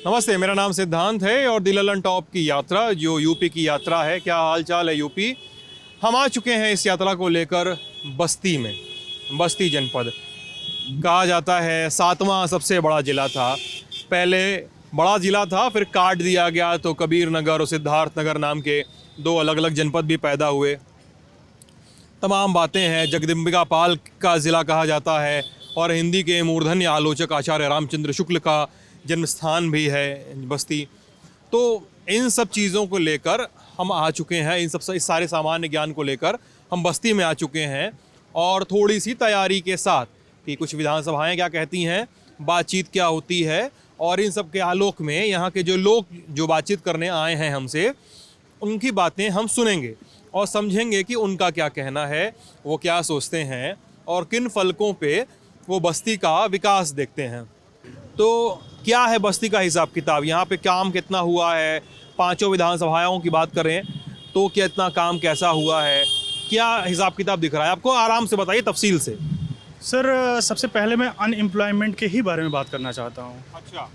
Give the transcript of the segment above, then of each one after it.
नमस्ते, मेरा नाम सिद्धांत है और द ललन टॉप की यात्रा जो यूपी की यात्रा है। क्या हाल चाल है यूपी। हम आ चुके हैं इस यात्रा को लेकर बस्ती में। बस्ती जनपद कहा जाता है 7वां सबसे बड़ा ज़िला था। पहले बड़ा ज़िला था, फिर काट दिया गया तो कबीर नगर और सिद्धार्थ नगर नाम के दो अलग अलग जनपद भी पैदा हुए। तमाम बातें हैं। जगदम्बिका पाल का ज़िला कहा जाता है और हिंदी के मूर्धन्य आलोचक आचार्य रामचंद्र शुक्ल का जन्म स्थान भी है बस्ती। तो इन सब चीज़ों को लेकर हम आ चुके हैं। इस सारे सामान्य ज्ञान को लेकर हम बस्ती में आ चुके हैं और थोड़ी सी तैयारी के साथ कि कुछ विधानसभाएं क्या कहती हैं, बातचीत क्या होती है, और इन सब के आलोक में यहाँ के जो लोग जो बातचीत करने आए हैं हमसे, उनकी बातें हम सुनेंगे और समझेंगे कि उनका क्या कहना है, वो क्या सोचते हैं और किन फलकों पे वो बस्ती का विकास देखते हैं। तो क्या है बस्ती का हिसाब किताब, यहाँ पे काम कितना हुआ है, 5 विधानसभाओं की बात करें तो कितना काम कैसा हुआ है, क्या हिसाब किताब दिख रहा है आपको, आराम से बताइए तफसील से। सर सबसे पहले मैं अनएम्प्लॉयमेंट के ही बारे में बात करना चाहता हूँ। अच्छा।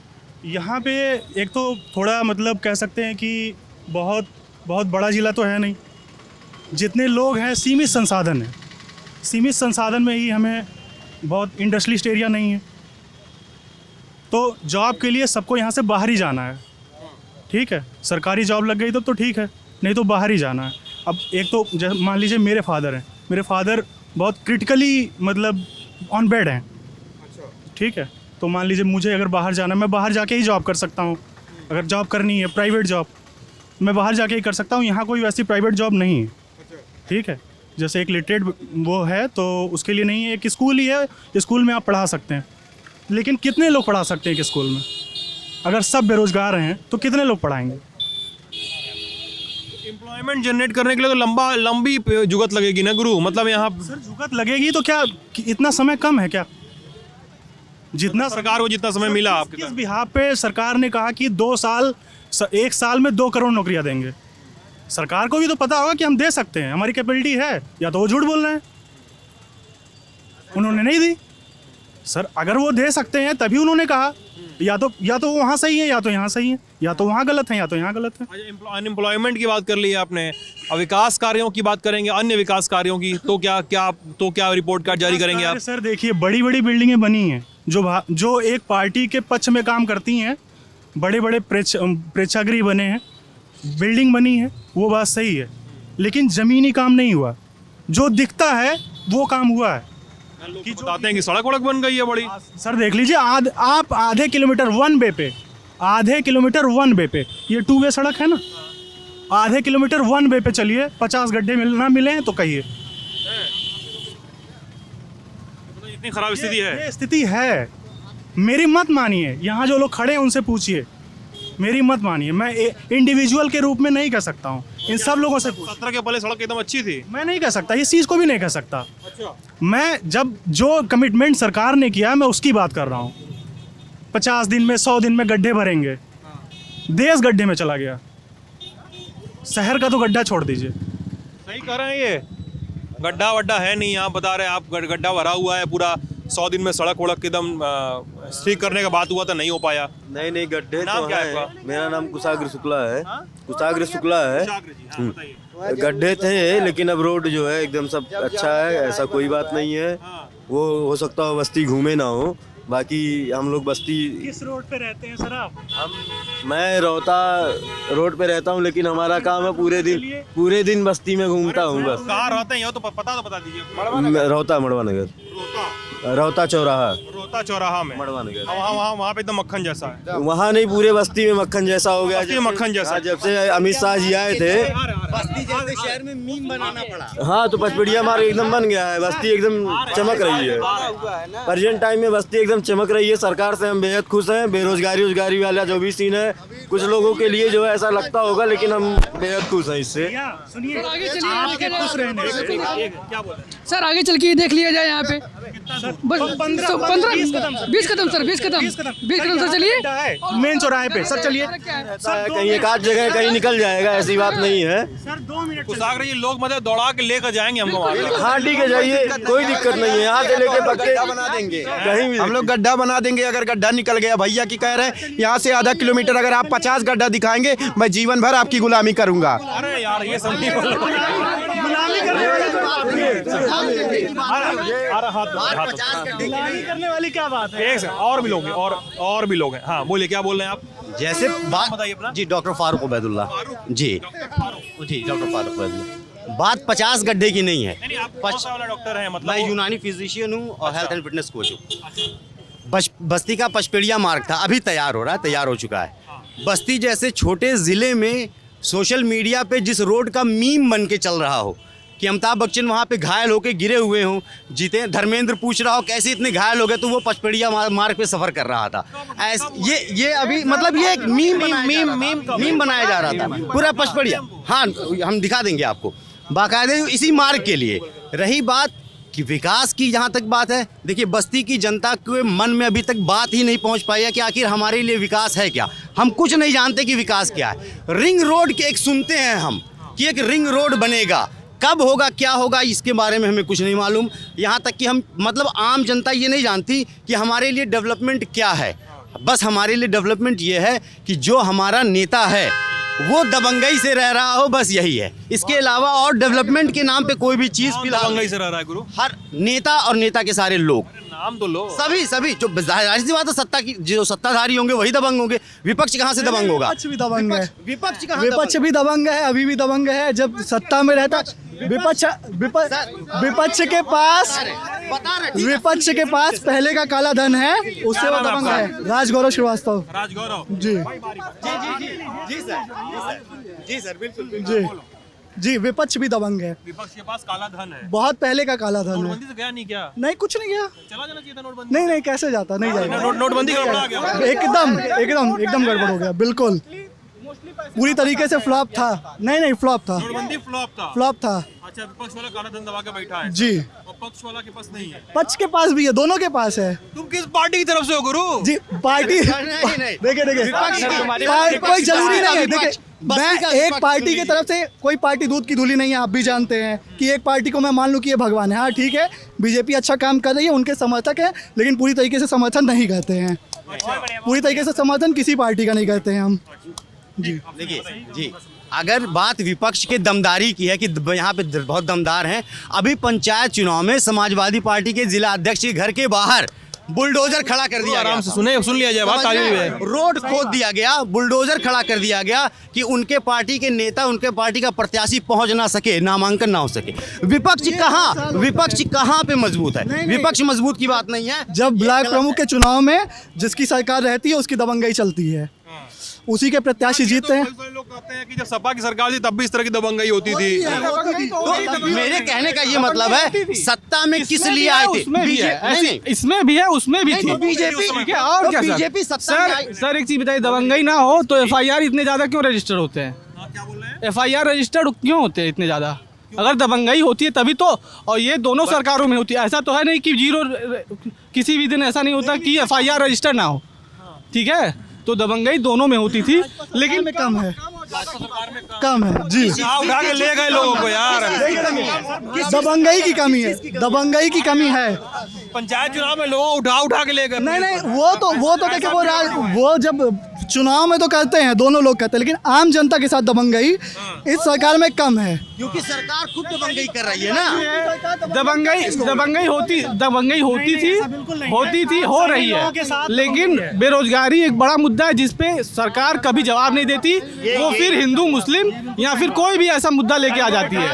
यहाँ पे एक तो थोड़ा मतलब कह सकते हैं कि बहुत बड़ा ज़िला तो है नहीं, जितने लोग हैं सीमित संसाधन है। सीमित संसाधन में ही हमें बहुत इंडस्ट्रियलिस्ट एरिया नहीं है, तो जॉब के लिए सबको यहाँ से बाहर ही जाना है। ठीक है, सरकारी जॉब लग गई तो ठीक है, नहीं तो बाहर ही जाना है। अब एक तो मान लीजिए मेरे फादर हैं, मेरे फादर बहुत क्रिटिकली मतलब ऑन बेड हैं। ठीक है, तो मान लीजिए मुझे अगर बाहर जाना है, मैं बाहर जाके ही जॉब कर सकता हूँ। अगर जॉब करनी है प्राइवेट जॉब, मैं बाहर जाके ही कर सकता हूँ। यहाँ कोई वैसी प्राइवेट जॉब नहीं है। ठीक है, जैसे एक लिटरेट वो है तो उसके लिए नहीं है, एक स्कूल ही है, स्कूल में आप पढ़ा सकते हैं, लेकिन कितने लोग पढ़ा सकते हैं एक स्कूल में? अगर सब बेरोजगार हैं तो कितने लोग पढ़ाएंगे? एम्प्लॉयमेंट जनरेट करने के लिए तो लंबी जुगत लगेगी ना गुरु। मतलब यहाँ सर जुगत लगेगी तो क्या इतना समय कम है क्या? जितना सरकार को जितना समय मिला आपके किस बिहाफ पे सरकार ने कहा कि 1 साल में 2 करोड़ नौकरियां देंगे। सरकार को भी तो पता होगा कि हम दे सकते हैं, हमारी कैपेबिलिटी है, या तो वो झूठ बोल रहे हैं, उन्होंने नहीं दी। सर अगर वो दे सकते हैं तभी उन्होंने कहा, या तो वहाँ सही है या तो यहाँ सही है, या तो वहाँ गलत है या तो यहाँ गलत है। अनएम्प्लॉयमेंट की बात कर ली आपने, अब विकास कार्यों की बात करेंगे, अन्य विकास कार्यों की, तो क्या रिपोर्ट कार्ड जारी करेंगे आप? सर देखिए, बड़ी बड़ी बिल्डिंगें बनी हैं जो एक पार्टी के पक्ष में काम करती हैं। बड़े बड़े प्रेक्षागृह बने हैं, बिल्डिंग बनी है, वो बात सही है, लेकिन ज़मीनी काम नहीं हुआ। जो दिखता है वो काम हुआ है। कि बताते हैं कि सड़क वड़क बन गई है बड़ी। सर देख लीजिए, आप आधे किलोमीटर वन वे पे ये 2 वे सड़क है ना, आधे किलोमीटर वन वे पे चलिए, 50 गड्ढे ना मिले हैं तो कहिए। इतनी खराब स्थिति है। ये स्थिति है। मेरी मत मानिए, यहाँ जो लोग खड़े हैं उनसे पूछिए, मेरी मत मानिए। मैं इंडिविजुअल के रूप में नहीं कह सकता हूँ, इन सब लोगों से पूछिए। 17 के पहले सड़क एकदम अच्छी थी। मैं नहीं कह सकता, इस चीज़ को भी नहीं कह सकता। अच्छा। मैं जो कमिटमेंट सरकार ने किया मैं उसकी बात कर रहा हूँ। 50 दिन में 100 दिन में गड्ढे भरेंगे, देश गड्ढे में चला गया। शहर का तो गड्ढा छोड़ दीजिए। सही कह रहे हैं, ये गड्ढा वड्ढा है नहीं, यहाँ बता रहे हैं आप, गड्ढा भरा हुआ है पूरा। 100 दिन में सड़क वड़क एकदम ठीक करने का बात हुआ था, नहीं हो पाया। नहीं गड्ढे नाम तो क्या है है। आपका? मेरा नाम कुशाग्र शुक्ला है। हाँ? कुशाग्र शुक्ला है। गड्ढे थे लेकिन अब रोड जो है एकदम सब अच्छा है, ऐसा कोई बात नहीं है। वो हो सकता हो बस्ती घूमे ना हो, बाकी हम लोग बस्ती। किस रोड पे रहते हैं सर आप? मैं रोहता रोड पे रहता हूँ, लेकिन हमारा काम है पूरे दिन बस्ती में घूमता हूँ बस। कहाँ रहते हैं, तो बता दीजिए। रोहता मड़वा नगर, रोहता चौराहा में मड़वा नगर। वहाँ पे एकदम मक्खन जैसा है। वहाँ नहीं, पूरे बस्ती में मक्खन जैसा हो गया। मक्खन जैसा जब से अमित शाह जी आए थे, बस्ती जैसे शहर में मीम बनाना पड़ा। हाँ तो पचपड़िया मार्ग एकदम बन गया है, बस्ती एकदम चमक रही है। प्रेजेंट टाइम में बस्ती एकदम चमक रही है। सरकार से हम बेहद खुश हैं। बेरोजगारी वाला जो भी सीन है, कुछ लोगों के लिए जो है ऐसा लगता होगा, लेकिन हम बेहद खुश हैं इससे। सुनिए, आपके खुश रहने क्या बोल रहे हैं? सर आगे चल के देख लिया जाए यहाँ पे। बस 20 कदम सर, 20 कदम सर, चलिए मेन चौराहे पे सर, चलिए कहीं एक आध जगह कहीं निकल जाएगा, ऐसी बात नहीं है। सर 2 मिनट कुशागर जी लोग मतलब दौड़ा के लेकर जाएंगे हमको वहाँ पे। हाँ ठीक है, जाइए, कोई दिक्कत नहीं है। यहाँ से लेके पक्के बना देंगे, कहीं भी हम लोग गड्ढा बना देंगे। अगर गड्ढा निकल गया, भैया की कह रहे हैं यहाँ से आधा किलोमीटर अगर आप 50 गड्ढा दिखाएंगे, मैं जीवन भर आपकी गुलामी करूंगा। अरे यार ये सब नहीं बोलो। गुलामी करने वाली कोई बात नहीं है। अरे हाथ गुलामी करने वाली क्या बात है? एक सेकंड, और भी लोग हैं, और भी लोग हैं। हाँ बोलिए, क्या बोल रहे हैं आप? जैसे नाम बताइए अपना। जी डॉक्टर फारूक उबैदुल्ला जी डॉक्टर फारूक उबैदुल्ला। बात 50 गड्ढे की नहीं है। नहीं, आप कौन सा वाला डॉक्टर है मतलब? मैं यूनानी फिजिशियन हूँ और हेल्थ एंड फिटनेस कोच हूँ। बस्ती का पचपेड़िया मार्ग था, अभी तैयार हो रहा है, तैयार हो चुका है। बस्ती जैसे छोटे ज़िले में सोशल मीडिया पे जिस रोड का मीम बन के चल रहा हो कि अमिताभ बच्चन वहाँ पे घायल होके गिरे हुए हों, जीते धर्मेंद्र पूछ रहा हो कैसे इतने घायल हो गए, तो वो पचपेड़िया मार्ग पे सफ़र कर रहा था। ये अभी मतलब ये एक मीम बनाया जा रहा था पूरा पचपेड़िया। हाँ, हम दिखा देंगे आपको बाकायदे इसी मार्ग के लिए। रही बात कि विकास की जहाँ तक बात है, देखिए बस्ती की जनता के मन में अभी तक बात ही नहीं पहुँच पाई है कि आखिर हमारे लिए विकास है क्या। हम कुछ नहीं जानते कि विकास क्या है। रिंग रोड के एक सुनते हैं हम कि एक रिंग रोड बनेगा, कब होगा क्या होगा इसके बारे में हमें कुछ नहीं मालूम। यहाँ तक कि हम मतलब आम जनता ये नहीं जानती कि हमारे लिए डेवलपमेंट क्या है। बस हमारे लिए डेवलपमेंट ये है कि जो हमारा नेता है वो दबंगई से रह रहा हो, बस यही है। इसके अलावा और डेवलपमेंट के नाम पे कोई भी चीज़ फिलहाल दबंगई से रह रहा है गुरु? हर नेता और नेता के सारे लोग, नाम तो लो। सभी जो जाहिर सी बात है, सत्ता की जो सत्ताधारी होंगे वही दबंग होंगे। विपक्ष कहाँ से दबंग होगा? विपक्ष भी दबंग है, विपक्ष भी दबंग है, अभी भी दबंग है। जब सत्ता में रहता विपक्ष विपक्ष के पास पहले का काला धन है, उससे वो दबंग है। राजगौरव श्रीवास्तव राजगौरव जी जी सर बिल्कुल जी, विपक्ष भी दबंग है। विपक्ष के पास काला धन है। बहुत पहले का काला धन है। नोटबंदी से गया नहीं क्या? नहीं, कुछ नहीं गया। चला जाना चाहिए था नोटबंदी। नहीं, कैसे जाता, नहीं जाएगा। नोटबंदी गड़बड़ा गया। एकदम गड़बड़ हो गया, बिल्कुल पूरी तरीके से फ्लॉप था। नहीं, फ्लॉप था, नोटबंदी फ्लॉप था। अच्छा, विपक्ष वाला काला धन दबा के बैठा है जी, और पक्ष वाला के पास नहीं है। पक्ष के पास भी है, दोनों के पास है। तुम किस पार्टी की तरफ से हो गुरु? जी पार्टी देखिए कोई जरूरी नहीं है। देखिए मैं एक पार्टी की तरफ से, कोई पार्टी दूध की धूली नहीं है। आप भी जानते हैं कि एक पार्टी को मैं मान लूँ कि ये भगवान है। हाँ ठीक है, बीजेपी अच्छा काम कर रही है, उनके समर्थक है, लेकिन पूरी तरीके से समर्थन नहीं करते हैं। पूरी तरीके से समर्थन किसी पार्टी का नहीं करते हैं हम। जी देखिए जी, अगर बात विपक्ष के दमदारी की है कि यहाँ पे बहुत दमदार हैं, अभी पंचायत चुनाव में समाजवादी पार्टी के जिला अध्यक्ष के घर के बाहर बुलडोजर खड़ा कर दिया आराम से सुन लिया जाए बात। रोड खोद दिया गया, बुलडोजर खड़ा कर दिया गया कि उनके पार्टी के नेता, उनके पार्टी का प्रत्याशी पहुंच ना सके, नामांकन ना हो सके। विपक्ष कहाँ पे मजबूत है? विपक्ष मजबूत की बात नहीं है। जब ब्लॉक प्रमुख के चुनाव में जिसकी सरकार रहती है उसकी दबंगई चलती है, उसी के प्रत्याशी जीतते हैं। लोग कहते हैं कि जब सपा की सरकार थी तब भी इस तरह की दबंगई होती थी। तो मेरे कहने का ये मतलब है, सत्ता में किस लिए आए थे? इसमें भी है, उसमें भी थी बीजेपी और क्या बीजेपी सर एक चीज बताइए, दबंगई ना हो तो एफआईआर इतने ज्यादा क्यों रजिस्टर होते हैं? क्या बोल रहे हैं? एफआईआर रजिस्टर्ड क्यों होते हैं इतने ज्यादा? अगर दबंगई होती है तभी तो, और ये दोनों सरकारों में होती है। ऐसा तो है नहीं कि जीरो, किसी भी दिन ऐसा नहीं होता कि एफआईआर रजिस्टर ना हो, ठीक है? तो दबंगई दोनों में होती थी, लेकिन में कम है जी। उठा के ले गए लोगों को यार। दबंगई की कमी है, दबंगई की कमी है। पंचायत चुनाव में लोग उठा के ले गए। नहीं, वो तो देखिए वो जब चुनाव में तो करते हैं, दोनों लोग करते हैं, लेकिन आम जनता के साथ दबंगई इस सरकार में कम है, क्योंकि सरकार खुद दबंगई कर रही है ना। दबंगई होती थी, हो रही है। लेकिन बेरोजगारी एक बड़ा मुद्दा है जिसपे सरकार कभी जवाब नहीं देती। वो फिर हिंदू मुस्लिम या फिर कोई भी ऐसा मुद्दा लेके आ जाती है।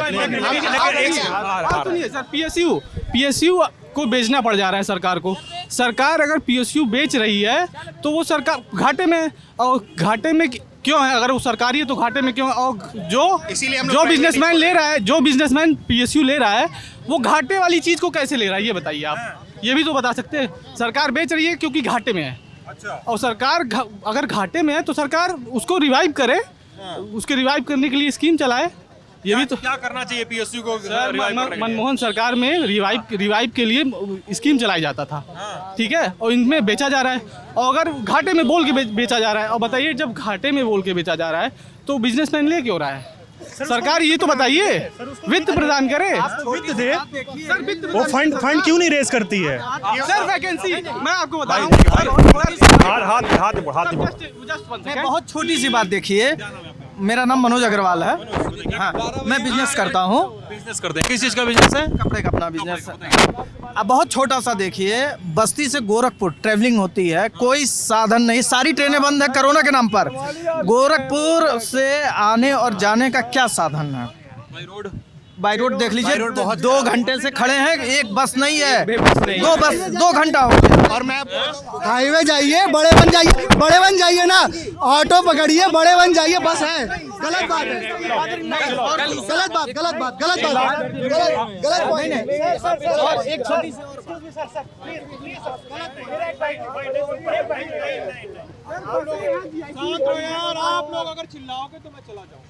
सर पीएसयू को बेचना पड़ जा रहा है सरकार को। सरकार अगर पीएसयू बेच रही है तो वो सरकार घाटे में, और घाटे में क्यों है? अगर वो सरकारी है तो घाटे में क्यों? और जो बिजनेसमैन ले रहा है, जो बिजनेसमैन पीएसयू ले रहा है, वो घाटे वाली चीज़ को कैसे ले रहा है ये बताइए आप। ये भी तो बता सकते हैं। सरकार बेच रही है क्योंकि घाटे में है। अच्छा। और सरकार अगर घाटे में है तो सरकार उसको रिवाइव करे, उसके रिवाइव करने के लिए स्कीम चलाए, ये भी तो क्या करना चाहिए पीएसयू को सर, रिवाइव करने के लिए? मनमोहन सरकार में रिवाइव के लिए स्कीम चलाई जाता था, ठीक है, और इनमें बेचा जा रहा है। और अगर घाटे में बोल के बेचा जा रहा है, और बताइए जब घाटे में बोल के बेचा जा रहा है तो बिजनेसमैन ले क्यों रहा है? सरकार ये तो बताइए, वित्त प्रदान करे। वित्त दे, वो फंड क्यों नहीं रेज करती है? सर वैकेंसी मैं आपको बता रहा हूँ। बहुत छोटी सी बात देखिए, मेरा नाम मनोज अग्रवाल है। हाँ, मैं बिजनेस करता हूँ, बिजनेस करते हैं, किस चीज का बिजनेस है? कपड़े का अपना बिजनेस है। अब बहुत छोटा सा देखिए, बस्ती से गोरखपुर ट्रैवलिंग होती है, कोई साधन नहीं, सारी ट्रेनें बंद है कोरोना के नाम पर। गोरखपुर से आने और जाने का क्या साधन है? बाई रोड देख लीजिए, 2 घंटे से खड़े हैं, एक बस नहीं है, 2 घंटा हो गया। और मैं हाईवे जाइए, बड़े बन जाइए ना, ऑटो पकड़िए, बड़े बन जाइए, बस है। गलत बात है, गलत पॉइंट है। और एक छोटी सी आप लोग अगर चिल्लाओगे तो मैं चला जाऊँ।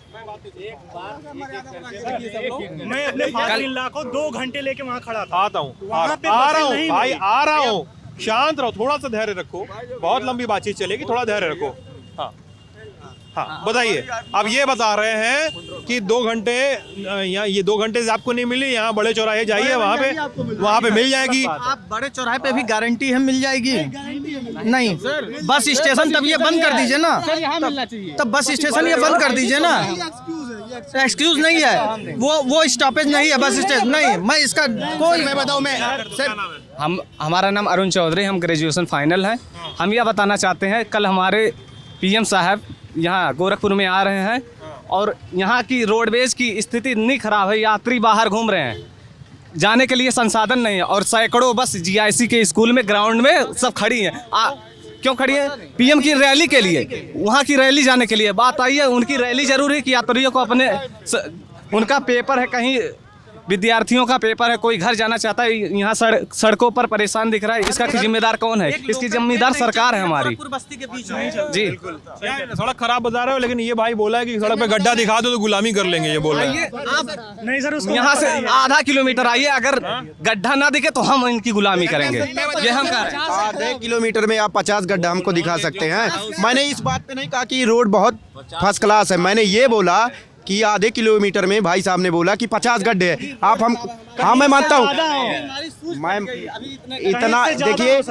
मैं अपने 3 लाख को 2 घंटे लेके वहाँ खड़ा था। आता हूँ, वहाँ पे आ बसें रहा हूँ नहीं भाई, मिली। आ रहा हूँ। शांत रहो, थोड़ा सा धैर्य रखो, बहुत लंबी बातचीत चलेगी, थोड़ा धैर्य रखो। हाँ हाँ, बताइए। अब ये बता रहे हैं कि 2 घंटे यहाँ, ये 2 घंटे से आपको नहीं मिली, यहाँ बड़े चौराहे जाइए, वहाँ पे मिल जाएगी। आप बड़े चौराहे पे भी गारंटी है मिल जाएगी? नहीं, बस स्टेशन तब ये बंद कर दीजिए ना, तब बस स्टेशन ये बंद कर दीजिए ना। एक्सक्यूज नहीं है, वो स्टॉपेज नहीं है, बस स्टेशन नहीं। मैं इसका कोई मैं बताऊँ, मैं हम हमारा नाम अरुण चौधरी, हम ग्रेजुएशन फाइनल हैं। हम यह बताना चाहते हैं, कल हमारे पीएम साहब यहाँ गोरखपुर में आ रहे हैं और यहाँ की रोडवेज की स्थिति इतनी खराब है, यात्री बाहर घूम रहे हैं, जाने के लिए संसाधन नहीं है, और सैकड़ों बस जीआईसी के स्कूल में ग्राउंड में सब खड़ी हैं। क्यों खड़ी है? पीएम की रैली के लिए, वहाँ की रैली जाने के लिए। बात आई है, उनकी रैली जरूरी है कि यात्रियों को अपने उनका पेपर है, कहीं विद्यार्थियों का पेपर है, कोई घर जाना चाहता है, यहाँ सड़कों पर परेशान दिख रहा है। इसका जिम्मेदार कौन है? इसकी जिम्मेदार सरकार है हमारी बस्ती के बीच में जी। सड़क खराब बता रहे हो, लेकिन ये भाई बोला है कि सड़क पे गड्ढा दिखा दो तो गुलामी कर लेंगे, ये बोल रहे हैं। नहीं सर, उसको यहाँ से आधा किलोमीटर आइए, अगर गड्ढा ना दिखे तो हम इनकी गुलामी करेंगे, ये हम कह रहे हैं। आधे किलोमीटर में आप 50 गड्ढा हमको दिखा सकते हैं। मैंने इस बात पे नहीं कहा कि रोड बहुत फर्स्ट क्लास है, मैंने ये बोला कि आधे किलोमीटर में भाई साहब ने बोला कि 50 गड्ढे हैं। आप हम हाँ, मैं मानता हूँ, मैं इतना देखिए,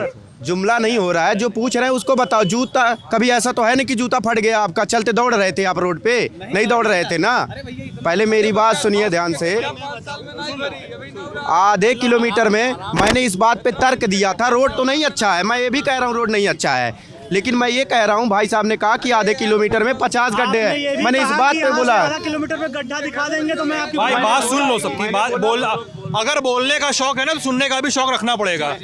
जुमला नहीं हो रहा है, जो पूछ रहे हैं उसको बताओ। जूता कभी ऐसा तो है नहीं कि जूता फट गया आपका, चलते दौड़ रहे थे आप रोड पे? नहीं दौड़ रहे थे ना। पहले मेरी बात सुनिए ध्यान से। आधे किलोमीटर में मैंने इस बात पे तर्क दिया था, रोड तो नहीं अच्छा है, मैं ये भी कह रहा हूँ रोड नहीं अच्छा है, लेकिन मैं ये कह रहा हूँ भाई साहब ने कहा कि आधे किलोमीटर में 50 गड्ढे हैं, मैंने इस बात पे बोला। आधा किलोमीटर पे गड्ढा दिखा देंगे तो मैं आपकी भाई बात सुन लो, सबकी बात बोल। अगर बोलने का शौक है ना तो सुनने का भी शौक रखना पड़ेगा।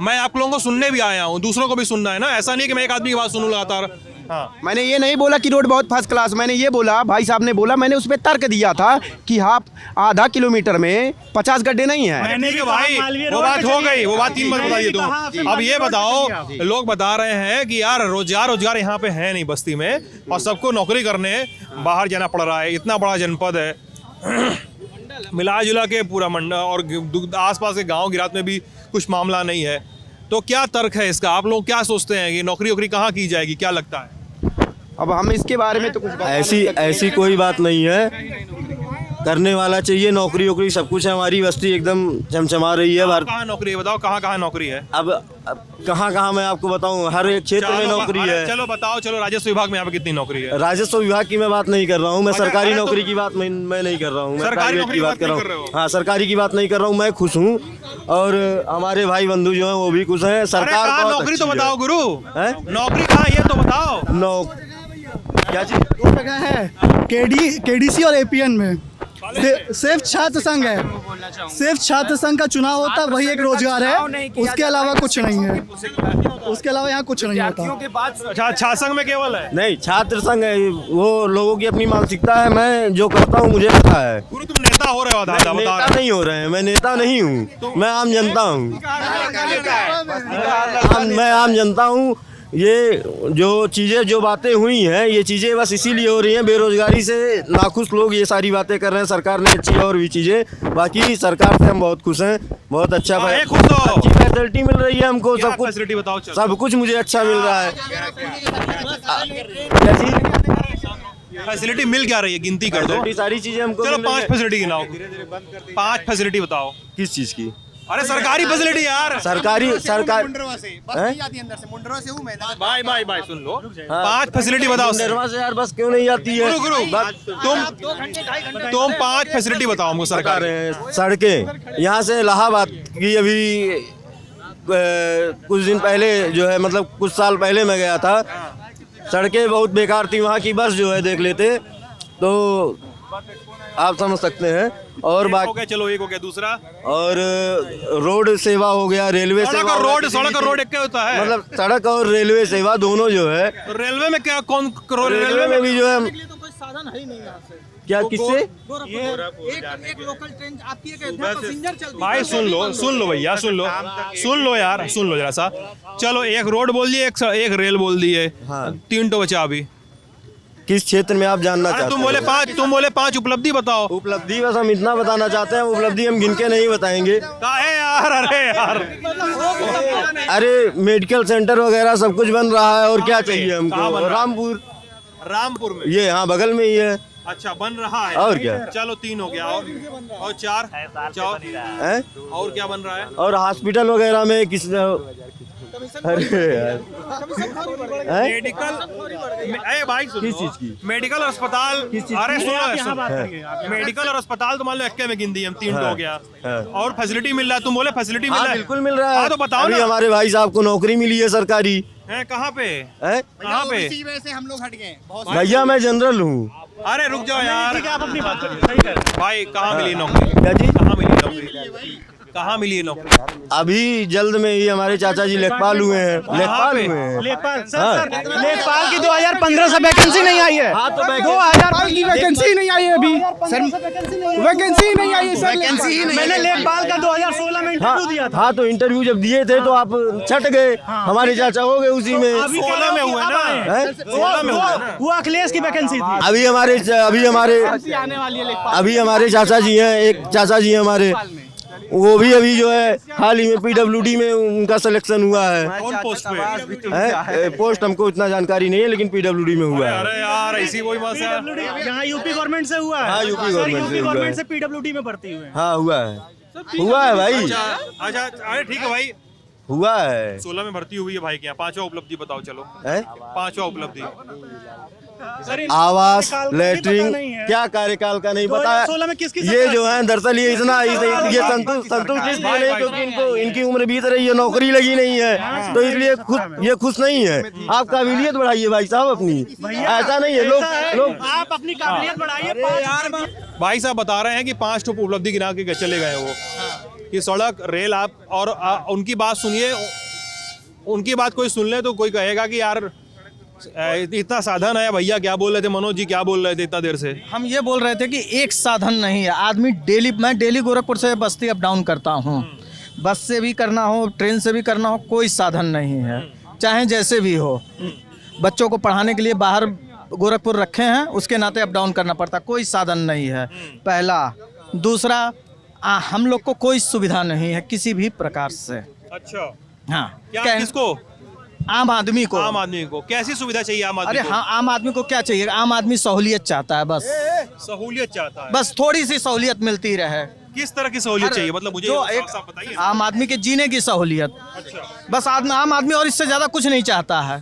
मैं आप लोगों को सुनने भी आया हूँ, दूसरों को भी सुनना है ना, ऐसा नहीं कि मैं एक आदमी की बात सुनूं लगातार। हाँ, मैंने ये नहीं बोला कि रोड बहुत फर्स्ट क्लास, मैंने ये बोला, भाई साहब ने बोला, मैंने उस पर तर्क दिया था कि हाँ आधा किलोमीटर में 50 गड्ढे नहीं है। मैंने भी भाई वो बात हो गई, वो बात 3 बार बताइए तुम। अब ये बताओ, लोग बता रहे हैं कि यार रोजगार यहाँ पे है नहीं बस्ती में, और सबको नौकरी करने बाहर जाना पड़ रहा है। इतना बड़ा जनपद है, मिला जुला के पूरा मंडल और आसपास के गांव गिरात में भी कुछ मामला नहीं है। तो क्या तर्क है इसका? आप लोग क्या सोचते हैं कि नौकरी वोकरी कहाँ की जाएगी, क्या लगता है? अब हम इसके बारे में तो कुछ ऐसी कोई बात नहीं है, करने वाला चाहिए। नौकरी वोकरी सब कुछ है, हमारी बस्ती एकदम चमचमा रही है। कहाँ नौकरी है बताओ, कहाँ कहाँ नौकरी है? अब कहाँ मैं आपको बताऊं, हर एक क्षेत्र में नौकरी है। चलो बताओ, चलो राजस्व विभाग में यहाँ पे कितनी नौकरी है? राजस्व विभाग की मैं बात नहीं कर रहा हूँ, मैं सरकारी नौकरी की बात मैं नहीं कर रहा हूँ, मैं प्राइवेट की बात कर रहा हूँ। हाँ, सरकारी की बात नहीं कर रहा हूँ, मैं खुश हूँ और हमारे भाई बंधु जो हैं वो भी खुश हैं। सरकार नौकरी तो बताओ गुरु, है नौकरी कहाँ ये तो बताओ। क्या चीज है? केडीसी और एपीएन में सिर्फ छात्र संघ है, सिर्फ छात्र संघ का चुनाव होता है, वही एक रोजगार है, उसके अलावा कुछ नहीं है, उसके अलावा यहाँ कुछ नहीं होता। छात्र संघ में केवल है? नहीं, छात्र संघ है, वो लोगों की अपनी मानसिकता है। मैं जो करता हूँ मुझे पता है। गुरु तुम नेता हो रहे हो, नेता नहीं हो रहे हैं, मैं नेता नहीं हूँ, मैं आम जनता हूँ। मैं आम जनता हूँ ये जो चीज़ें जो बातें हुई हैं ये चीज़ें बस इसीलिए हो रही हैं, बेरोजगारी से नाखुश लोग ये सारी बातें कर रहे हैं। सरकार ने अच्छी और भी चीज़ें, बाकी सरकार से हम बहुत खुश हैं, बहुत अच्छा खुश हो। अच्छी फैसिलिटी मिल रही है हमको, सब कुछ फैसिलिटी बताओ चलो। सब कुछ मुझे अच्छा मिल रहा है। फैसिलिटी मिल क्या रही है, गिनती कर दो। सारी चीज़ें हमको चलो मिल रही 5 हैं। फैसिलिटी गिनाओ, 5 फैसिलिटी बताओ। किस चीज़ की? अरे सरकारी फैसिलिटी यार। सरकारी सरकार भाई सुन लो, 5 फैसिलिटी बताओ। मुंडेरवा से यार बस क्यों नहीं आती है? गुरु तुम 5 फैसिलिटी बताओ हमको सरकार। सड़कें यहाँ से इलाहाबाद की अभी कुछ दिन पहले जो है, मतलब कुछ साल पहले मैं गया था, सड़कें बहुत बेकार थी। वहाँ की बस जो है देख लेते तो आप समझ सकते हैं। और हो गया, चलो एक हो गया, दूसरा और रोड सेवा हो गया, रेलवे सेवा। सड़क और रोड एक क्या होता है? मतलब सड़क और रेलवे सेवा दोनों जो है। रेलवे में क्या, कौन रेलवे में भी जो है कोई साधन है ही नहीं यहाँ से। क्या किससे? एक लोकल ट्रेन आती है, पैसेंजर चलती भाई सुन लो भैया, सुन लो यार, सुन लो जरा सा। चलो एक रोड बोल दिए, एक रेल बोल दिए, हाँ। 3 तो बचा अभी। किस क्षेत्र में आप जानना चाहते हैं? तुम बोले 5 उपलब्धि बताओ। उपलब्धि बस हम इतना बताना चाहते हैं, उपलब्धि हम गिन के नहीं बताएंगे। काहे यार, अरे यार, अरे मेडिकल सेंटर वगैरह सब कुछ बन रहा है, और क्या चाहिए हमको? रामपुर में ये हाँ बगल में ही है। अच्छा, बन रहा है। और क्या? चलो 3 हो गया, और 4 हैं? और क्या बन रहा है? और हॉस्पिटल वगैरह में किस, अरे यार हैं? मेडिकल, भाई सुन किस लो, चीज की? मेडिकल और अस्पताल। अरे सुनो, मेडिकल और अस्पताल तो मान लो एक्के में गिन दी हम, 3 तो हो गया। और फैसिलिटी मिल रहा है, तुम बोले फैसिलिटी मिल हाँ रहा है। बिल्कुल मिल रहा है। हाँ, तो बताओ अभी ना। हमारे भाई साहब को नौकरी मिली है सरकारी। है कहाँ पे? हैं? कहाँ पे? हम लोग हट गए। भैया मैं जनरल हूँ। अरे रुक जाओ यार, आप अपनी बात करिए। भाई कहाँ मिली नौकरी? क्या जी? कहाँ मिली नौकरी? कहाँ मिली नौकरी? अभी जल्द में ही हमारे चाचा जी लेखपाल हुए हैं। लेखपाल हुए हैं। लेखपाल की 2015 से वैकेंसी नहीं आई है। हाँ तो 2005 की वैकेंसी नहीं आई है अभी सर, वैकेंसी नहीं आई है सर। वैकेंसी मैंने लेखपाल का 2016 में इंटरव्यू दिया था। हाँ तो इंटरव्यू जब दिए थे तो आप छट गए। हमारे चाचा हो गए उसी में। 16 में हुए ना? हैं? 16 में हुए ना? वो अखिलेश की वैकेंसी थी। अभी हमारे आने वाली है लेखपाल। अभी हमारे चाचा जी हैं, एक चाचा जी हैं हमारे, वो भी अभी जो है हाल ही में पीडब्ल्यूडी में उनका सिलेक्शन हुआ है। कौन पोस्ट पे? हैं? पोस्ट हमको इतना जानकारी नहीं है, लेकिन पीडब्ल्यूडी में हुआ है। अरे यार, ऐसी कोई बात है। यहाँ यूपी गवर्नमेंट से हुआ है। हाँ, यूपी गवर्नमेंट से हुआ है। से पीडब्ल्यूडी में भर्ती हुए हैं। हाँ हुआ है, हुआ है भाई, अच्छा, अरे ठीक है भाई, हुआ है। 16 में भर्ती हुई है भाई के यहाँ। 5वां उपलब्धि बताओ चलो। हैं? 5वां उपलब्धि। आवास, कार्यकाल का लेटरिन, नहीं है। क्या कार्यकाल का नहीं पता 2016 में किसकी है। ये सरकार जो है दरअसल ये इतना ये संतुष्ट इसलिए नहीं क्योंकि इनकी उम्र बीत रही है, नौकरी लगी नहीं है, तो इसलिए ये खुश नहीं है। आप काबिलियत बढ़ाइए भाई साहब अपनी, ऐसा नहीं है। लोग आप अपनी काबिलियत बढ़ाइए। भाई साहब बता रहे हैं कि 5 उपलब्धि गिना के चले गए वो, कि सड़क, रेल, आप और उनकी बात सुनिए। उनकी बात कोई सुन ले तो कोई कहेगा कि यार इतना साधन है। भैया क्या बोल रहे थे, मनोज जी क्या बोल रहे थे इतना देर से? हम ये बोल रहे थे कि एक साधन नहीं है। आदमी मैं डेली गोरखपुर से बस्ती अप डाउन करता हूँ, बस से भी करना हो, ट्रेन से भी करना हो, कोई साधन नहीं है, चाहे जैसे भी हो। बच्चों को पढ़ाने के लिए बाहर गोरखपुर रखे हैं, उसके नाते अप डाउन करना पड़ता, कोई साधन नहीं है, पहला। दूसरा, हम लोग को कोई सुविधा नहीं है किसी भी प्रकार से। अच्छा, हाँ, क्या किसको? आम आदमी को। आम आदमी को कैसी सुविधा चाहिए? आम आदमी अरे हाँ, आम आदमी को क्या चाहिए? आम आदमी सहूलियत चाहता है, बस सहूलियत चाहता है। बस थोड़ी सी सहूलियत मिलती रहे। किस तरह की सहूलियत चाहिए, मतलब मुझे जो साफ साफ बताइए। आम आदमी के जीने की सहूलियत, अच्छा, बस आम आदमी और इससे ज़्यादा कुछ नहीं चाहता है।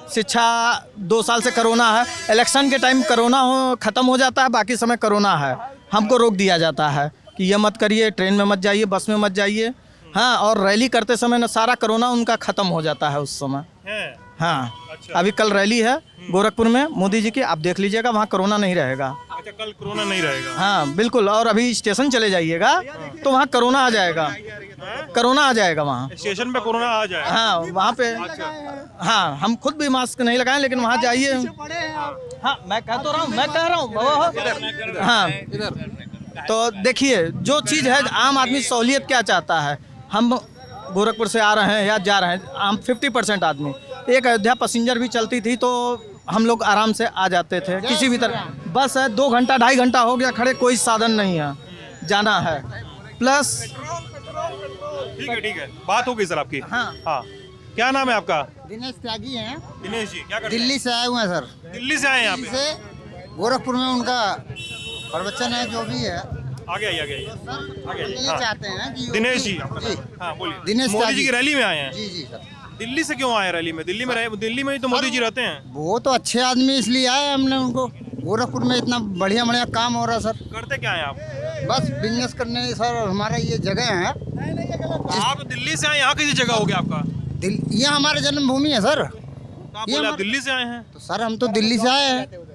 शिक्षा 2 साल से कोरोना है, इलेक्शन के टाइम कोरोना ख़त्म हो जाता है, बाकी समय कोरोना है, हमको रोक दिया जाता है कि ये मत करिए, ट्रेन में मत जाइए, बस में मत जाइए। हाँ, और रैली करते समय ना सारा कोरोना उनका ख़त्म हो जाता है उस समय। हाँ, अच्छा। अभी कल रैली है गोरखपुर में मोदी जी की, आप देख लीजिएगा, वहाँ कोरोना नहीं रहेगा। अच्छा, कल कोरोना नहीं रहेगा? हाँ बिल्कुल। और अभी स्टेशन चले जाइएगा तो वहाँ कोरोना आ जाएगा, कोरोना आ जाएगा वहाँ स्टेशन पे कोरोना आ जाए। हाँ वहाँ पे। हाँ, हम खुद भी मास्क नहीं लगाए, लेकिन वहाँ जाइए। हाँ, मैं कह तो रहा हूँ, मैं कह रहा हूँ। हाँ, तो देखिए, जो चीज़ है, आम आदमी सहूलियत क्या चाहता है? हम गोरखपुर से आ रहे हैं या जा रहे हैं, हम 50% आदमी, एक अयोध्या पैसेंजर भी चलती थी तो हम लोग आराम से आ जाते थे किसी भी तरह। बस है 2 घंटा 2.5 घंटा हो गया खड़े, कोई साधन नहीं है, जाना है। प्लस ठीक है, बात हो गई सर आपकी। हाँ, क्या नाम है आपका? दिनेश त्यागी हैं, दिनेश जी, क्या करते हैं? दिल्ली से आए हुए हैं सर। दिल्ली से आए हैं यहाँ दिल्ली पे? से गोरखपुर में उनका प्रवचन है, जो भी है। आगे आइए। ये हाँ। चाहते हैं कि दिनेश जी, आपका जी, नाम? हाँ, बोलिए। दिनेश मोदी जी त्यागी। की रैली में आए हैं? जी जी सर। दिल्ली से क्यों आए रैली में? दिल्ली में ही तो मोदी जी रहते हैं। वो तो अच्छे आदमी इसलिए आए, हमने उनको गोरखपुर में इतना बढ़िया बढ़िया काम हो रहा है सर। करते क्या है आप? बस बिजनेस करने सर, हमारा ये जगह है। आप दिल्ली से आए, यहाँ किसी जगह हो गया आपका? ये हमारी जन्मभूमि है सर। आप बोले आप दिल्ली से आए हैं? तो सर हम तो दिल्ली से आए हैं,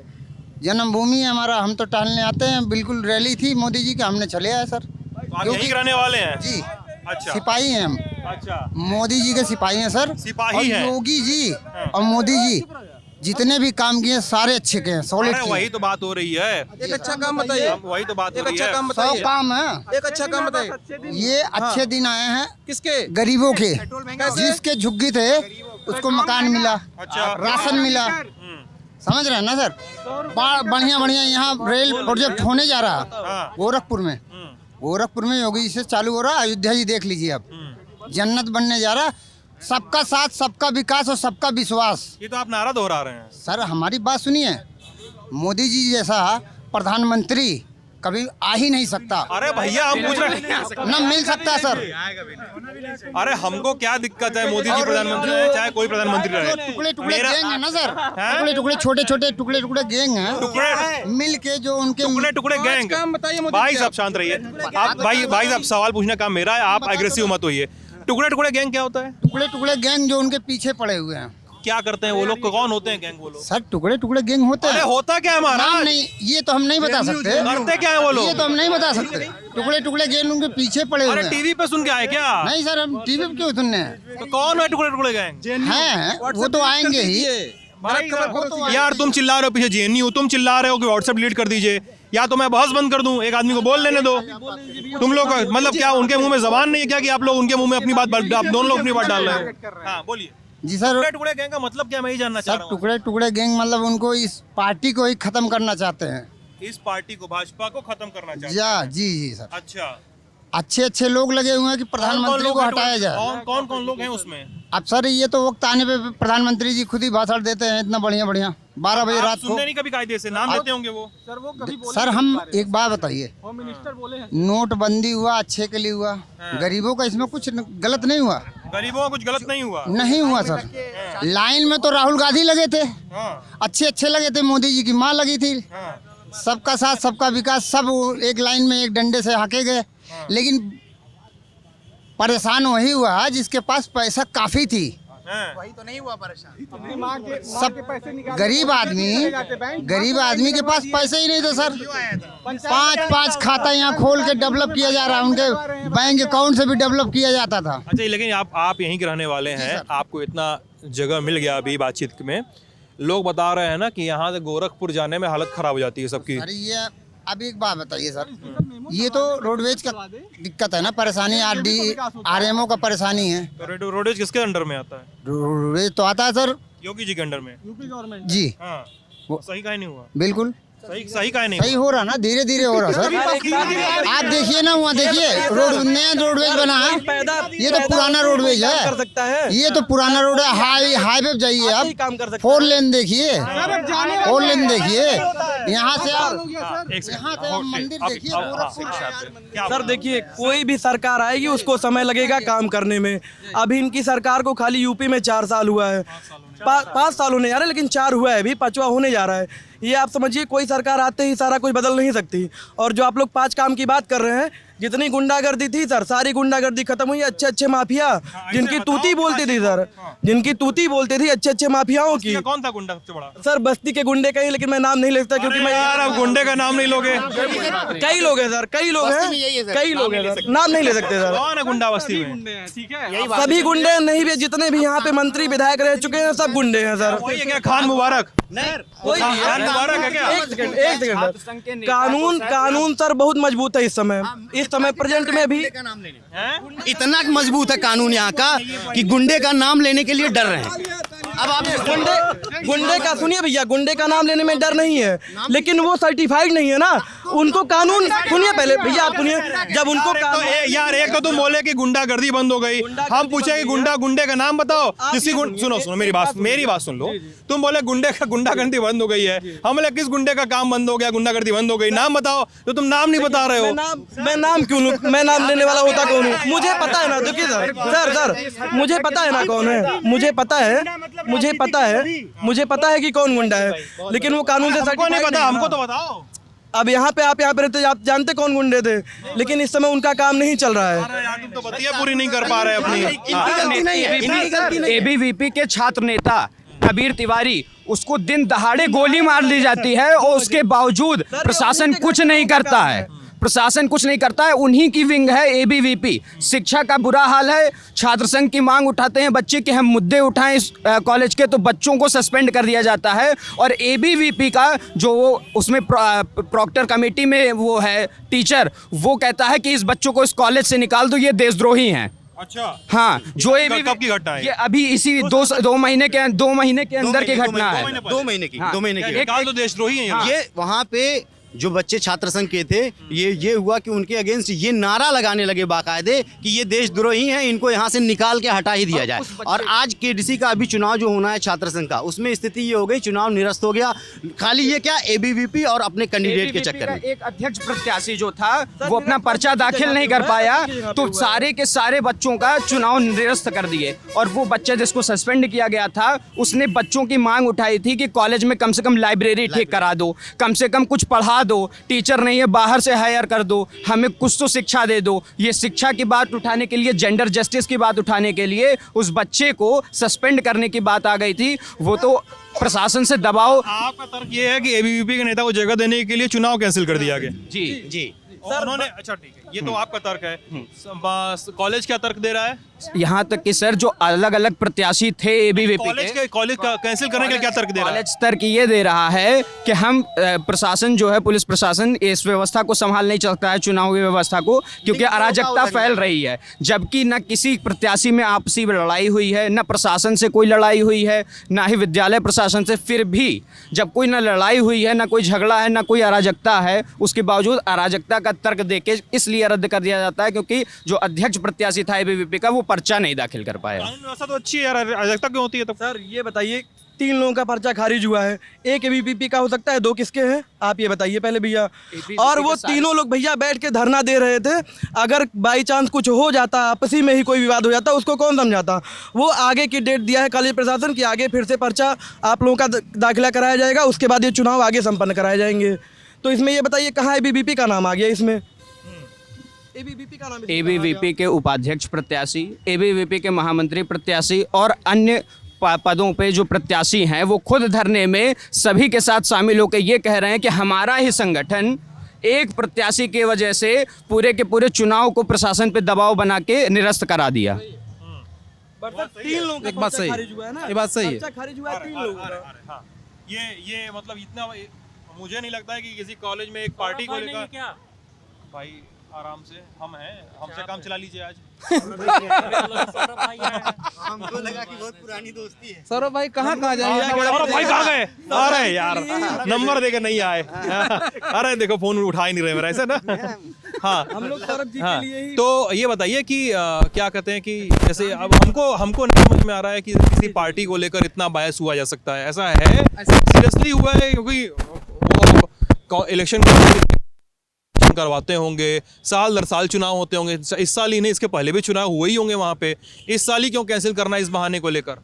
जन्मभूमि है हमारा, हम तो टहलने आते हैं। बिल्कुल रैली थी मोदी जी की, हमने चले आए सर। आप यहीं के रहने वाले हैं? जी, अच्छा, सिपाही हैं हम। अच्छा, मोदी जी के सिपाही हैं सर। सिपाही और हैं। योगी जी और मोदी जी जितने भी काम किए सारे अच्छे के हैं, सॉलिड अरे वही तो बात हो रही है। एक अच्छा काम बताइए, वही तो बात हो रही है। 100 काम है। एक अच्छा काम बताइए। ये अच्छे दिन आए हैं किसके? गरीबों के, जिसके झुग्गी थे उसको मकान मिला, अच्छा। राशन मिला, समझ रहे हैं ना सर। बढ़िया बढ़िया यहाँ रेल प्रोजेक्ट होने जा रहा हाँ। गोरखपुर में। गोरखपुर में योगी जी से चालू हो रहा, अयोध्या जी देख लीजिए अब, जन्नत बनने जा रहा। सबका साथ, सबका विकास और सबका विश्वास। ये तो आप नारा दोहरा रहे हैं। सर हमारी बात सुनिए, मोदी जी जैसा प्रधानमंत्री कभी आ ही नहीं सकता। अरे भैया, हम पूछ रहे हैं न मिल सकता सर। अरे हमको क्या दिक्कत है, मोदी जी प्रधानमंत्री रहे चाहे कोई प्रधानमंत्री रहे। टुकड़े टुकड़े मेरा- गैंग है ना सर, हैं? टुकड़े टुकड़े छोटे छोटे टुकड़े टुकड़े गैंग हैं, टुकड़े मिल के जो उनके टुकड़े गैंग। भाई साहब शांत रहिए। आप भाई साहब, सवाल पूछने का काम मेरा है, आप एग्रेसिव मत होइए। टुकड़े गैंग क्या होता है? टुकड़े टुकड़े गैंग जो उनके पीछे पड़े हुए हैं। क्या करते हैं वो लोग? कौन होते हैं गैंग वो लोग? सर टुकड़े टुकड़े गैंग होते अरे हैं। होता क्या है नाम हमारा? नहीं, ये तो हम नहीं बता सकते। करते क्या है वो लोग? ये तो हम नहीं बता सकते। टुकड़े टुकड़े गैंग उनके पीछे पड़े हुए अरे हैं। टीवी पे सुन के आए क्या? नहीं सर, हम टीवी पे क्यों सुनने हैं? तो कौन है टुकड़े गैंग? हैं, वो तो आएंगे ही। भाई यार, तुम चिल्ला रहे हो पीछे जेएनयू, तुम चिल्ला रहे हो कि व्हाट्सएप डिलीट कर दीजिए, या तो मैं बहस बंद कर दूं, एक आदमी को बोल लेने दो। तुम लोग मतलब क्या उनके मुंह में जबान नहीं है क्या कि आप लोग उनके मुंह में अपनी बात, आप दोनों लोग अपनी बात डाल रहे हैं? हाँ बोलिए। जी सर, टुकड़े गैंग का मतलब क्या, मैं ही जानना चाह सर रहा हूँ। टुकड़े टुकड़े गैंग मतलब उनको इस पार्टी को ही खत्म करना चाहते हैं। इस पार्टी को, भाजपा को खत्म करना चाहते जा जी जी सर। हैं। अच्छा, अच्छे अच्छे लोग लगे हुए हैं कि प्रधानमंत्री को हटाया जाए। कौन लोग हैं उसमें? अब सर ये तो वक्त आने पे प्रधानमंत्री जी खुद ही भाषण देते हैं इतना बढ़िया बढ़िया, 12 बजे आप रात को। सुनने नहीं कभी कायदे से, नाम लेते होंगे वो। सर हम एक बात बताइए, नोटबंदी हुआ अच्छे के लिए हुआ, गरीबों का इसमें कुछ गलत नहीं हुआ। गरीबों का कुछ गलत नहीं हुआ। नहीं हुआ सर। लाइन में तो राहुल गांधी लगे थे, अच्छे अच्छे लगे थे, मोदी जी की माँ लगी थी। सबका साथ, सबका विकास, सब एक लाइन में एक डंडे से हाके गए। लेकिन परेशान वही हुआ जिसके पास पैसा काफी थी। वही तो नहीं हुआ परेशान। सब गरीब आदमी के पास पैसे ही नहीं थे सर। 5 खाता यहाँ खोल के डेवलप किया जा रहा है, उनके बैंक अकाउंट से भी डेवलप किया जाता था। अच्छा, लेकिन आप यहीं के रहने वाले हैं, आपको इतना जगह मिल गया अभी बातचीत में। लोग बता रहे हैं ना कि यहाँ से गोरखपुर जाने में हालत खराब हो जाती है सबकी। अरे ये अब एक बात बताइए सर, ये तो रोडवेज का दिक्कत है ना, परेशानी आरएमओ का परेशानी है। तो रोडवेज किसके अंडर में आता है? रोडवेज तो आता है सर योगी जी के अंडर में। जी। हाँ, सही काहे नहीं हुआ? बिल्कुल सही काहे नहीं सही हो रहा ना, धीरे धीरे हो रहा सर। आप देखिए ना, वहाँ देखिए नया रोडवेज बना है, ये तो पुराना रोडवेज है। ये तो पुराना रोड है, हाईवे जाइए आप, 4 लेन देखिए, 4 लेन देखिए। यहाँ से आप मंदिर देखिए। सर देखिए, कोई भी सरकार आएगी उसको समय लगेगा काम करने में। अभी इनकी सरकार को खाली यूपी में 4 साल हुआ है, 5 साल होने जा रहे हैं, लेकिन 4 हुआ है, अभी 5वां होने जा रहा है। ये आप समझिए, कोई सरकार आते ही सारा कुछ बदल नहीं सकती। और जो आप लोग 5 काम की बात कर रहे हैं, जितनी गुंडागर्दी थी सर, सारी गुंडागर्दी खत्म हुई। अच्छे अच्छे माफिया जिनकी तूती बोलती थी सर, जिनकी तूती बोलती थी अच्छे अच्छे माफियाओं की। कौन था गुंडा सबसे बड़ा? सर बस्ती के गुंडे कहीं, लेकिन मैं नाम नहीं ले सकता क्योंकि मैं यार, अब गुंडे का नाम नहीं लोगे? कई लोग हैं सर, कई लोग हैं सर, नाम नहीं ले सकते सर। कौन है गुंडा बस्ती में? सभी गुंडे नहीं भी, जितने भी यहाँ पे मंत्री विधायक रह चुके हैं सब गुंडे हैं सर। वही है क्या, खान मुबारक? खान मुबारक है क्या? एक सेकंड सर, कानून सर बहुत मजबूत है इस समय। इस समय प्रेजेंट में भी इतना मजबूत है कानून यहाँ का कि गुंडे का नाम लेने के लिए डर रहे हैं। अब आप गुंडे का सुनिए भैया, गुंडे का नाम लेने में डर नहीं है, लेकिन वो सर्टिफाइड नहीं है ना। उनको कानून सुनिए पहले भैया, आप सुनिए, जब उनको यार एक तो तुम बोले कि गुंडागर्दी बंद हो गई, हम पूछे कि गुंडे का नाम बताओ। किसी सुनो मेरी बात सुन लो। तुम बोले गुंडागर्दी बंद हो गई है, हम बोले किस गुंडे का काम बंद हो गया, गुंडागर्दी बंद हो गई, नाम बताओ। तो तुम नाम नहीं बता रहे हो। मैं नाम क्यों लूं? मैं नाम लेने वाला होता कौन हूँ? मुझे पता है ना। देखिए सर मुझे पता है ना कौन है, मुझे पता है कि कौन गुंडा है, लेकिन वो कानून से नहीं पता, हमको तो बताओ। अब यहाँ पे आप रहते, आप जानते कौन गुंडे थे, लेकिन इस समय उनका काम नहीं चल रहा है। तुम तो बतिया पूरी नहीं कर पा रहे अपनी। एबीवीपी के छात्र नेता कबीर तिवारी, उसको दिन दहाड़े गोली मार ली जाती है और उसके बावजूद प्रशासन कुछ नहीं करता है। उन्हीं की विंग है एबीवीपी। शिक्षा का बुरा हाल है। छात्र संघ की मांग उठाते हैं बच्चे कि हम मुद्दे उठाएं इस कॉलेज के, तो बच्चों को सस्पेंड कर दिया जाता है। और एबीवीपी का जो वो उसमें प्रॉक्टर कमेटी में वो है टीचर, वो कहता है कि इस बच्चों को इस कॉलेज से निकाल दो, ये देशद्रोही हैं। अच्छा, हाँ, जो कब की घटना है? ये अभी इसी दो महीने के अंदर की घटना है। 2 महीने की निकाल दो, देशद्रोही हैं ये वहाँ पे जो बच्चे छात्र संघ के थे, ये हुआ कि उनके अगेंस्ट ये नारा लगाने लगे बाकायदे कि ये देशद्रोही हैं, इनको यहाँ से निकाल के हटा ही दिया जाए। और आज केडीसी का अभी चुनाव जो होना है छात्र संघ का, उसमें स्थिति ये हो गई, चुनाव निरस्त हो गया। खाली ये क्या, एबीवीपी और अपने कैंडिडेट के चक्कर में। एक अध्यक्ष प्रत्याशी जो था वो अपना पर्चा दाखिल नहीं कर पाया, तो सारे के सारे बच्चों का चुनाव निरस्त कर दिए। और वो बच्चा जिसको सस्पेंड किया गया था, उसने बच्चों की मांग उठाई थी कि कॉलेज में कम से कम लाइब्रेरी ठीक करा दो, कम से कम कुछ पढ़ा दो, टीचर नहीं है बाहर से हायर कर दो, हमें कुछ तो शिक्षा दे दो। ये शिक्षा की बात उठाने के लिए, जेंडर जस्टिस की बात उठाने के लिए उस बच्चे को सस्पेंड करने की बात आ गई थी। वो तो प्रशासन से दबाव। आपका तर्क ये है कि एबीवीपी के नेता को जगह देने के लिए चुनाव कैंसिल कर दिया गया? जी उन्होंने, अच्छा ठीक है, ये तो आपका तर्क है। कॉलेज क्या तर्क दे रहा है? यहाँ तक कि सर जो अलग अलग प्रत्याशी थे एबीवीपी के, कॉलेज का कैंसिल करने के लिए क्या तर्क दे रहा है? कॉलेज तर्क ये दे रहा है कि हम प्रशासन जो है, पुलिस प्रशासन इस व्यवस्था को संभाल नहीं सकता है, चुनाव की व्यवस्था को, क्योंकि अराजकता फैल रही है। जबकि न किसी प्रत्याशी में आपसी लड़ाई हुई है, न प्रशासन से कोई लड़ाई हुई है, ना ही विद्यालय प्रशासन से। फिर भी जब कोई न लड़ाई हुई है, न कोई झगड़ा है, न कोई अराजकता है, उसके बावजूद अराजकता का तर्क देके इसलिए रद्द कर दिया जाता है क्योंकि जो अध्यक्ष प्रत्याशी था एबीवीपी का, वो पर्चा नहीं दाखिल कर पाया। कानून व्यवस्था तो अच्छी है यार, अराजकता क्यों होती है तब? सर ये बताइए, 3 लोगों का पर्चा खारिज हुआ है, एक एबीवीपी का हो सकता है, 2 किसके हैं? आप ये बताइए पहले भैया। और वो तीनों लोग भैया बैठ के धरना दे रहे थे। अगर बाई चांस कुछ हो जाता, आपसी में ही कोई विवाद हो जाता, उसको कौन समझाता? वो आगे की डेट दिया है कॉलेज प्रशासन की, आगे फिर से पर्चा आप लोगों का दाखिला कराया जाएगा, उसके बाद ये चुनाव आगे संपन्न कराए जाएंगे। तो इसमें ये बताइए कहाँ एबीवीपी का नाम आ गया इसमें? एबीवीपी के उपाध्यक्ष प्रत्याशी, एबीवीपी के महामंत्री प्रत्याशी और अन्य पदों पे जो प्रत्याशी हैं, वो खुद धरने में सभी के साथ शामिल होकर ये कह रहे हैं कि हमारा ही संगठन एक प्रत्याशी की वजह से पूरे के पूरे चुनाव को प्रशासन पे दबाव बना के निरस्त करा दिया। 3 लोगों एक बात सही है, ये बात सही है। खारिज हुआ है 3 लोगों का। ये मतलब इतना मुझे नहीं लगता है कि किसी कॉलेज में एक पार्टी को लेकर। भाई आराम से, हम हैं, हमसे काम चला लीजिए आज। हमको लगा कि बहुत पुरानी दोस्ती है। सौरभ भाई कहाँ जाएंगे? अरे भाई कहाँ गए? अरे यार नंबर देकर नहीं आए। अरे देखो फोन उठा ही नहीं रहे मेरा, ऐसा ना। हाँ, हम लोग सौरभ जी के लिए ही। तो ये बताइए कि क्या कहते हैं कि जैसे अब हमको नहीं समझ में आ रहा है कि किसी पार्टी को लेकर इतना बायस हुआ जा सकता है। ऐसा है, सीरियसली हुआ है? क्योंकि वो इलेक्शन करवाते होंगे, साल दर साल चुनाव होते होंगे, इस साल ही नहीं, इसके पहले भी चुनाव हुए ही होंगे वहाँ पे। इस साल ही क्यों कैंसिल करना इस बहाने को लेकर?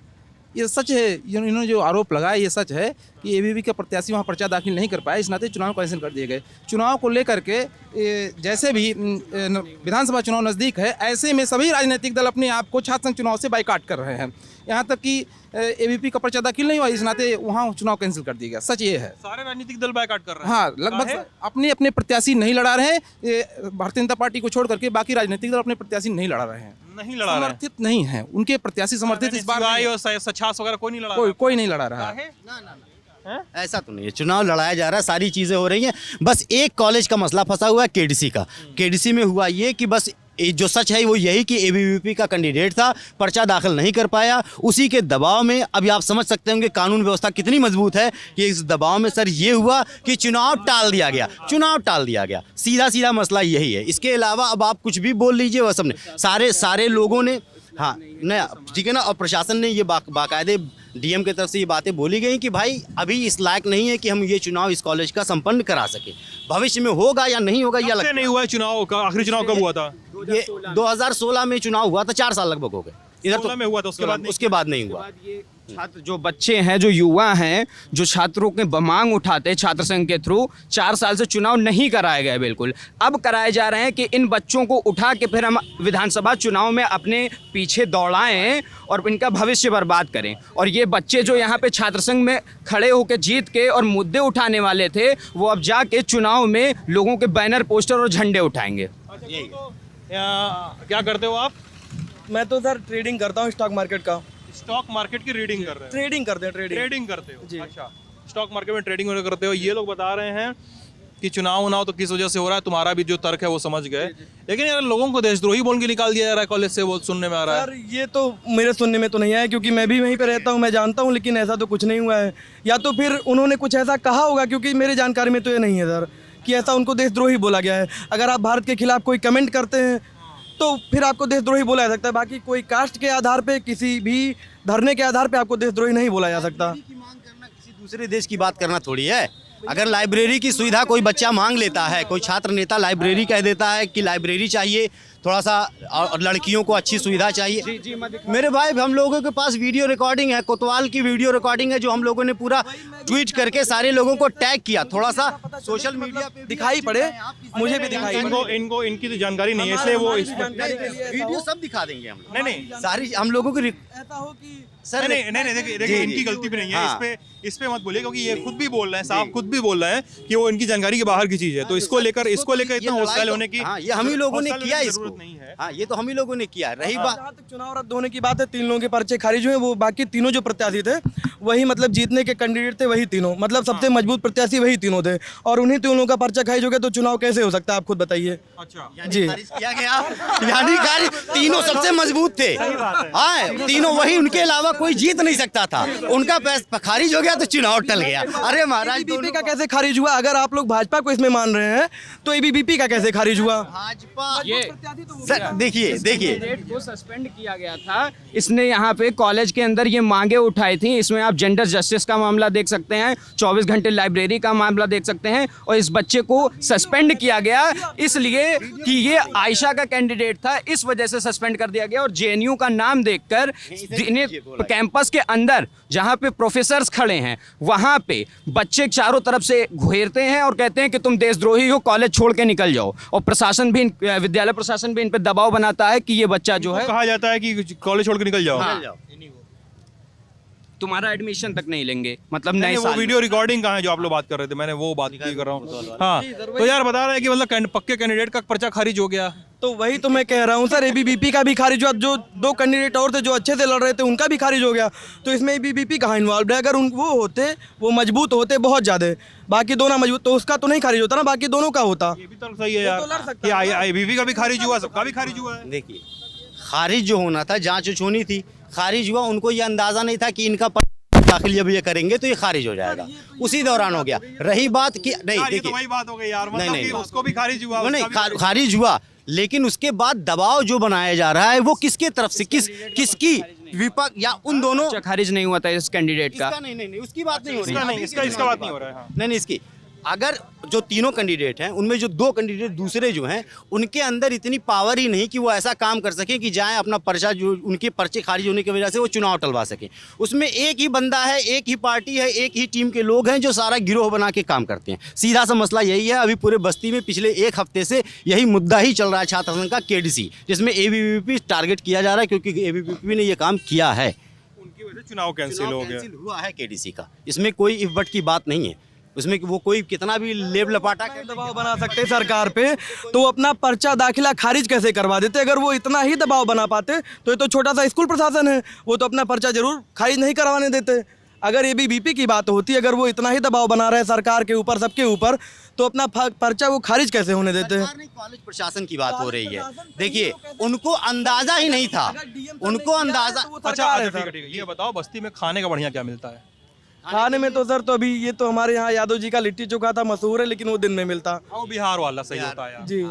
ये सच है, इन्होंने जो आरोप लगाया ये सच है कि एबीवीपी के प्रत्याशी वहाँ पर्चा दाखिल नहीं कर पाए, इस नाते चुनाव कैंसिल कर दिए गए। चुनाव को लेकर के जैसे भी विधानसभा चुनाव नज़दीक है, ऐसे में सभी राजनीतिक दल अपने आप को छात्र संघ चुनाव से बाइकाट कर रहे हैं। यहाँ तक कि एबीवीपी का पर्चा दाखिल नहीं हुआ, इस नाते वहाँ चुनाव कैंसिल कर दिया गया। सच ये है, सारे राजनीतिक दल बाइकाट कर रहे हैं। हाँ, लगभग अपने अपने प्रत्याशी नहीं लड़ा रहे हैं। भारतीय जनता पार्टी को छोड़ करके बाकी राजनीतिक दल अपने प्रत्याशी नहीं लड़ा रहे हैं, नहीं लड़ा रहे हैं, समर्थित नहीं है उनके प्रत्याशी समर्थित इस बार और सछास वगैरह कोई नहीं लड़ा, कोई नहीं लड़ा रहा है। ऐसा तो नहीं है, चुनाव लड़ाया जा रहा है, सारी चीज़ें हो रही हैं। बस एक कॉलेज का मसला फंसा हुआ है केडीसी का। केडीसी में हुआ ये कि बस जो सच है वो यही कि एबीवीपी का कैंडिडेट था, पर्चा दाखिल नहीं कर पाया, उसी के दबाव में अभी आप समझ सकते होंगे कानून व्यवस्था कितनी मजबूत है कि इस दबाव में सर ये हुआ कि चुनाव टाल दिया गया, चुनाव टाल दिया गया। सीधा सीधा मसला यही है। इसके अलावा अब आप कुछ भी बोल लीजिए, वह सबने सारे लोगों ने, हाँ नहीं ठीक है ना, और प्रशासन ने ये बाकायदे डीएम की तरफ से ये बातें बोली गई कि भाई अभी इस लायक नहीं है कि हम ये चुनाव इस कॉलेज का संपन्न करा सके। भविष्य में होगा या नहीं होगा या नहीं हुआ है चुनाव का। आखिरी चुनाव कब हुआ था? ये 2016 में चुनाव हुआ था, 4 साल लगभग हो गए। इधर तो में हुआ था, उसके बाद नहीं हुआ। छात्र जो बच्चे हैं, जो युवा हैं, जो छात्रों के मांग उठाते हैं छात्र संघ के थ्रू, 4 साल से चुनाव नहीं कराए गए, बिल्कुल अब कराए जा रहे हैं कि इन बच्चों को उठा के फिर हम विधानसभा चुनाव में अपने पीछे दौड़ाएं और इनका भविष्य बर्बाद करें। और ये बच्चे जो यहाँ पे छात्र संघ में खड़े होकर जीत के और मुद्दे उठाने वाले थे, वो अब जाके चुनाव में लोगों के बैनर, पोस्टर और झंडे उठाएंगे। क्या करते हो आप? मैं तो सर ट्रेडिंग करता हूँ स्टॉक मार्केट का। स्टॉक मार्केट की रीडिंग कर रहे हैं? ट्रेडिंग करते हैं, ट्रेडिंग करते हो जी। अच्छा, स्टॉक मार्केट में ट्रेडिंग वगैरह करते हो। ये लोग बता रहे हैं कि चुनाव तो किस वजह से हो रहा है, तुम्हारा भी जो तर्क है वो समझ गए, लेकिन यार लोगों को देशद्रोही बोल के निकाल दिया जा रहा है कॉलेज से, वो सुनने में आ रहा है। सर ये तो मेरे सुनने में तो नहीं आया, क्योंकि मैं भी वहीं पे रहता हूँ, मैं जानता हूँ, लेकिन ऐसा तो कुछ नहीं हुआ है। या तो फिर उन्होंने कुछ ऐसा कहा होगा, क्योंकि मेरे जानकारी में तो ये नहीं है सर कि ऐसा उनको देशद्रोही बोला गया है। अगर आप भारत के खिलाफ कोई कमेंट करते हैं तो फिर आपको देशद्रोही बोला जा सकता है। बाकी कोई कास्ट के आधार पे, किसी भी धरने के आधार पे आपको देशद्रोही नहीं बोला जा सकता। किसी दूसरे देश की बात करना थोड़ी है। अगर लाइब्रेरी की सुविधा कोई बच्चा मांग लेता है, कोई छात्र नेता लाइब्रेरी कह देता है कि लाइब्रेरी चाहिए थोड़ा सा, और लड़कियों को अच्छी सुविधा चाहिए। मेरे भाई हम लोगों के पास वीडियो रिकॉर्डिंग है, कोतवाल की वीडियो रिकॉर्डिंग है, जो हम लोगों ने पूरा ट्वीट करके सारे लोगों को टैग किया। थोड़ा सा सोशल मीडिया पे दिखाई पड़े, मुझे भी दिखाई इनको इनकी तो जानकारी नहीं है, इसलिए वो वीडियो सब दिखा देंगे हम। नहीं सारी हम लोगों को ऐसा हो कि सर नहीं देखिए इनकी गलती भी नहीं है। इस पे मत बोलिए, क्योंकि ये खुद भी बोल रहे हैं, साहब खुद भी बोल रहे हैं कि वो इनकी जानकारी के बाहर की चीज है, तो इसको लेकर इतना हॉस्टाइल होने की ये हम ही लोगों ने किया, इसको नहीं है। हाँ, ये तो हम ही लोगों ने किया। रही बात जहाँ तक चुनाव रद्द होने की बात है, 3 लोगों के पर्चे खारिज हुए, वो बाकी तीनों जो प्रत्याशी थे वही मतलब जीतने के कैंडिडेट थे, वही तीनों, मतलब सबसे मजबूत प्रत्याशी वही तीनों थे, और उन्हीं तीनों का पर्चा खारिज हो गया, तो चुनाव कैसे हो सकता है आप खुद बताइए। अच्छा जी किया गया, यानी खारिज तीनों सबसे मजबूत थे। हाँ, तीनों वही, उनके अलावा कोई जीत नहीं सकता था। उनका खारिज हो गया तो चुनाव टल गया। अरे महाराज, एबीवीपी का कैसे खारिज हुआ? अगर आप लोग भाजपा को इसमें मान रहे हैं तो एबीवीपी का कैसे खारिज हुआ? भाजपा देखिए को सस्पेंड किया गया था। इसने यहाँ पे कॉलेज के अंदर ये मांगे उठाई थी। इसमें आप जेंडर जस्टिस का मामला देख सकते हैं, 24 घंटे लाइब्रेरी का मामला देख सकते हैं, और इस बच्चे को सस्पेंड किया गया इसलिए कि ये आयशा का कैंडिडेट था, इस वजह से सस्पेंड कर दिया गया। और जेएनयू का नाम देखकर इन्हें कैंपस के अंदर जहाँ पे प्रोफेसर्स खड़े हैं वहाँ पे बच्चे चारों तरफ से घेरते हैं और कहते हैं कि तुम देशद्रोही हो, कॉलेज छोड़ के निकल जाओ। और प्रशासन भी, विद्यालय प्रशासन भी इन पे दबाव बनाता है कि ये बच्चा जो है, कहा जाता है कि कॉलेज छोड़ के निकल जाओ। तुम्हारा एडमिशन तक नहीं लेंगे, मतलब नहीं, नए वो साल वीडियो रिकॉर्डिंग कहाँ है जो आप लोग बात कर रहे थे? मैंने वो बात की कर रहा हूँ। हाँ, तो यार बता रहे हैं कि मतलब पक्के कैंडिडेट का पर्चा खारिज हो गया। तो वही तो मैं कह रहा हूँ सर, एबीवीपी का भी खारिज हुआ, जो 2 कैंडिडेट और थे जो अच्छे से लड़ रहे थे उनका भी खारिज हो गया। तो इसमें एबीवीपी कहाँ इन्वॉल्व है? अगर वो होते, वो मजबूत होते बहुत ज़्यादा, बाकी दोनों मजबूत, तो उसका तो नहीं खारिज होता ना, बाकी दोनों का होता। ये भी तो सही है यार, एबीवीपी का भी खारिज हुआ, सबका भी खारिज हुआ है। देखिए, खारिज जो होना था, जांच होनी थी, खारिज हुआ। उनको ये अंदाजा नहीं था कि इनका दाखिल जब ये करेंगे तो ये खारिज हो जाएगा, उसी दौरान हो गया। रही बात कि नहीं, देखिए वही बात हो गई यार, नहीं, उसको भी खारिज हुआ, नहीं खारिज हुआ, लेकिन उसके बाद दबाव जो बनाया जा रहा है वो किसके तरफ से, किसकी, विपक्ष या उन दोनों? खारिज नहीं हुआ था इस कैंडिडेट का। नहीं, उसकी बात नहीं हो रही, इसका बात नहीं हो रहा है। नहीं, इसकी अगर जो तीनों कैंडिडेट हैं उनमें जो 2 कैंडिडेट दूसरे जो हैं उनके अंदर इतनी पावर ही नहीं कि वो ऐसा काम कर सकें कि जाएं अपना पर्चा, जो उनके पर्चे खारिज होने की वजह से वो चुनाव टलवा सकें। उसमें एक ही बंदा है, एक ही पार्टी है, एक ही टीम के लोग हैं जो सारा गिरोह बना के काम करते हैं। सीधा सा मसला यही है। अभी पूरे बस्ती में पिछले 1 हफ्ते से यही मुद्दा ही चल रहा है, छात्र संघ का केडीसी, जिसमें एबीवीपी टारगेट किया जा रहा है, क्योंकि एबीवीपी ने ये काम किया है, उनकी वजह से चुनाव कैंसिल हो गया। हुआ है केडीसी का। इसमें कोई इफ बट की बात नहीं है। उसमें वो कोई कितना भी लेब लपाटा कर दबाव बना सकते सरकार पे, तो अपना पर्चा दाखिला खारिज कैसे करवा देते? अगर वो इतना ही दबाव बना पाते तो ये तो छोटा सा स्कूल प्रशासन है, वो तो अपना पर्चा जरूर खारिज नहीं करवाने देते। अगर ABVP की बात होती, अगर वो इतना ही दबाव बना रहे सरकार के ऊपर, सबके ऊपर, तो अपना पर्चा वो खारिज कैसे होने देते हैं? कॉलेज प्रशासन की बात हो रही है। देखिए, उनको अंदाजा ही नहीं था, उनको अंदाजा। अच्छा ठीक है, ये बताओ बस्ती में खाने का बढ़िया क्या मिलता है? खाने में तो सर, तो अभी ये तो हमारे यहाँ यादव जी का लिट्टी चोखा था, मशहूर है, लेकिन वो दिन में मिलता। वो बिहार वाला सही होता है यार। जी,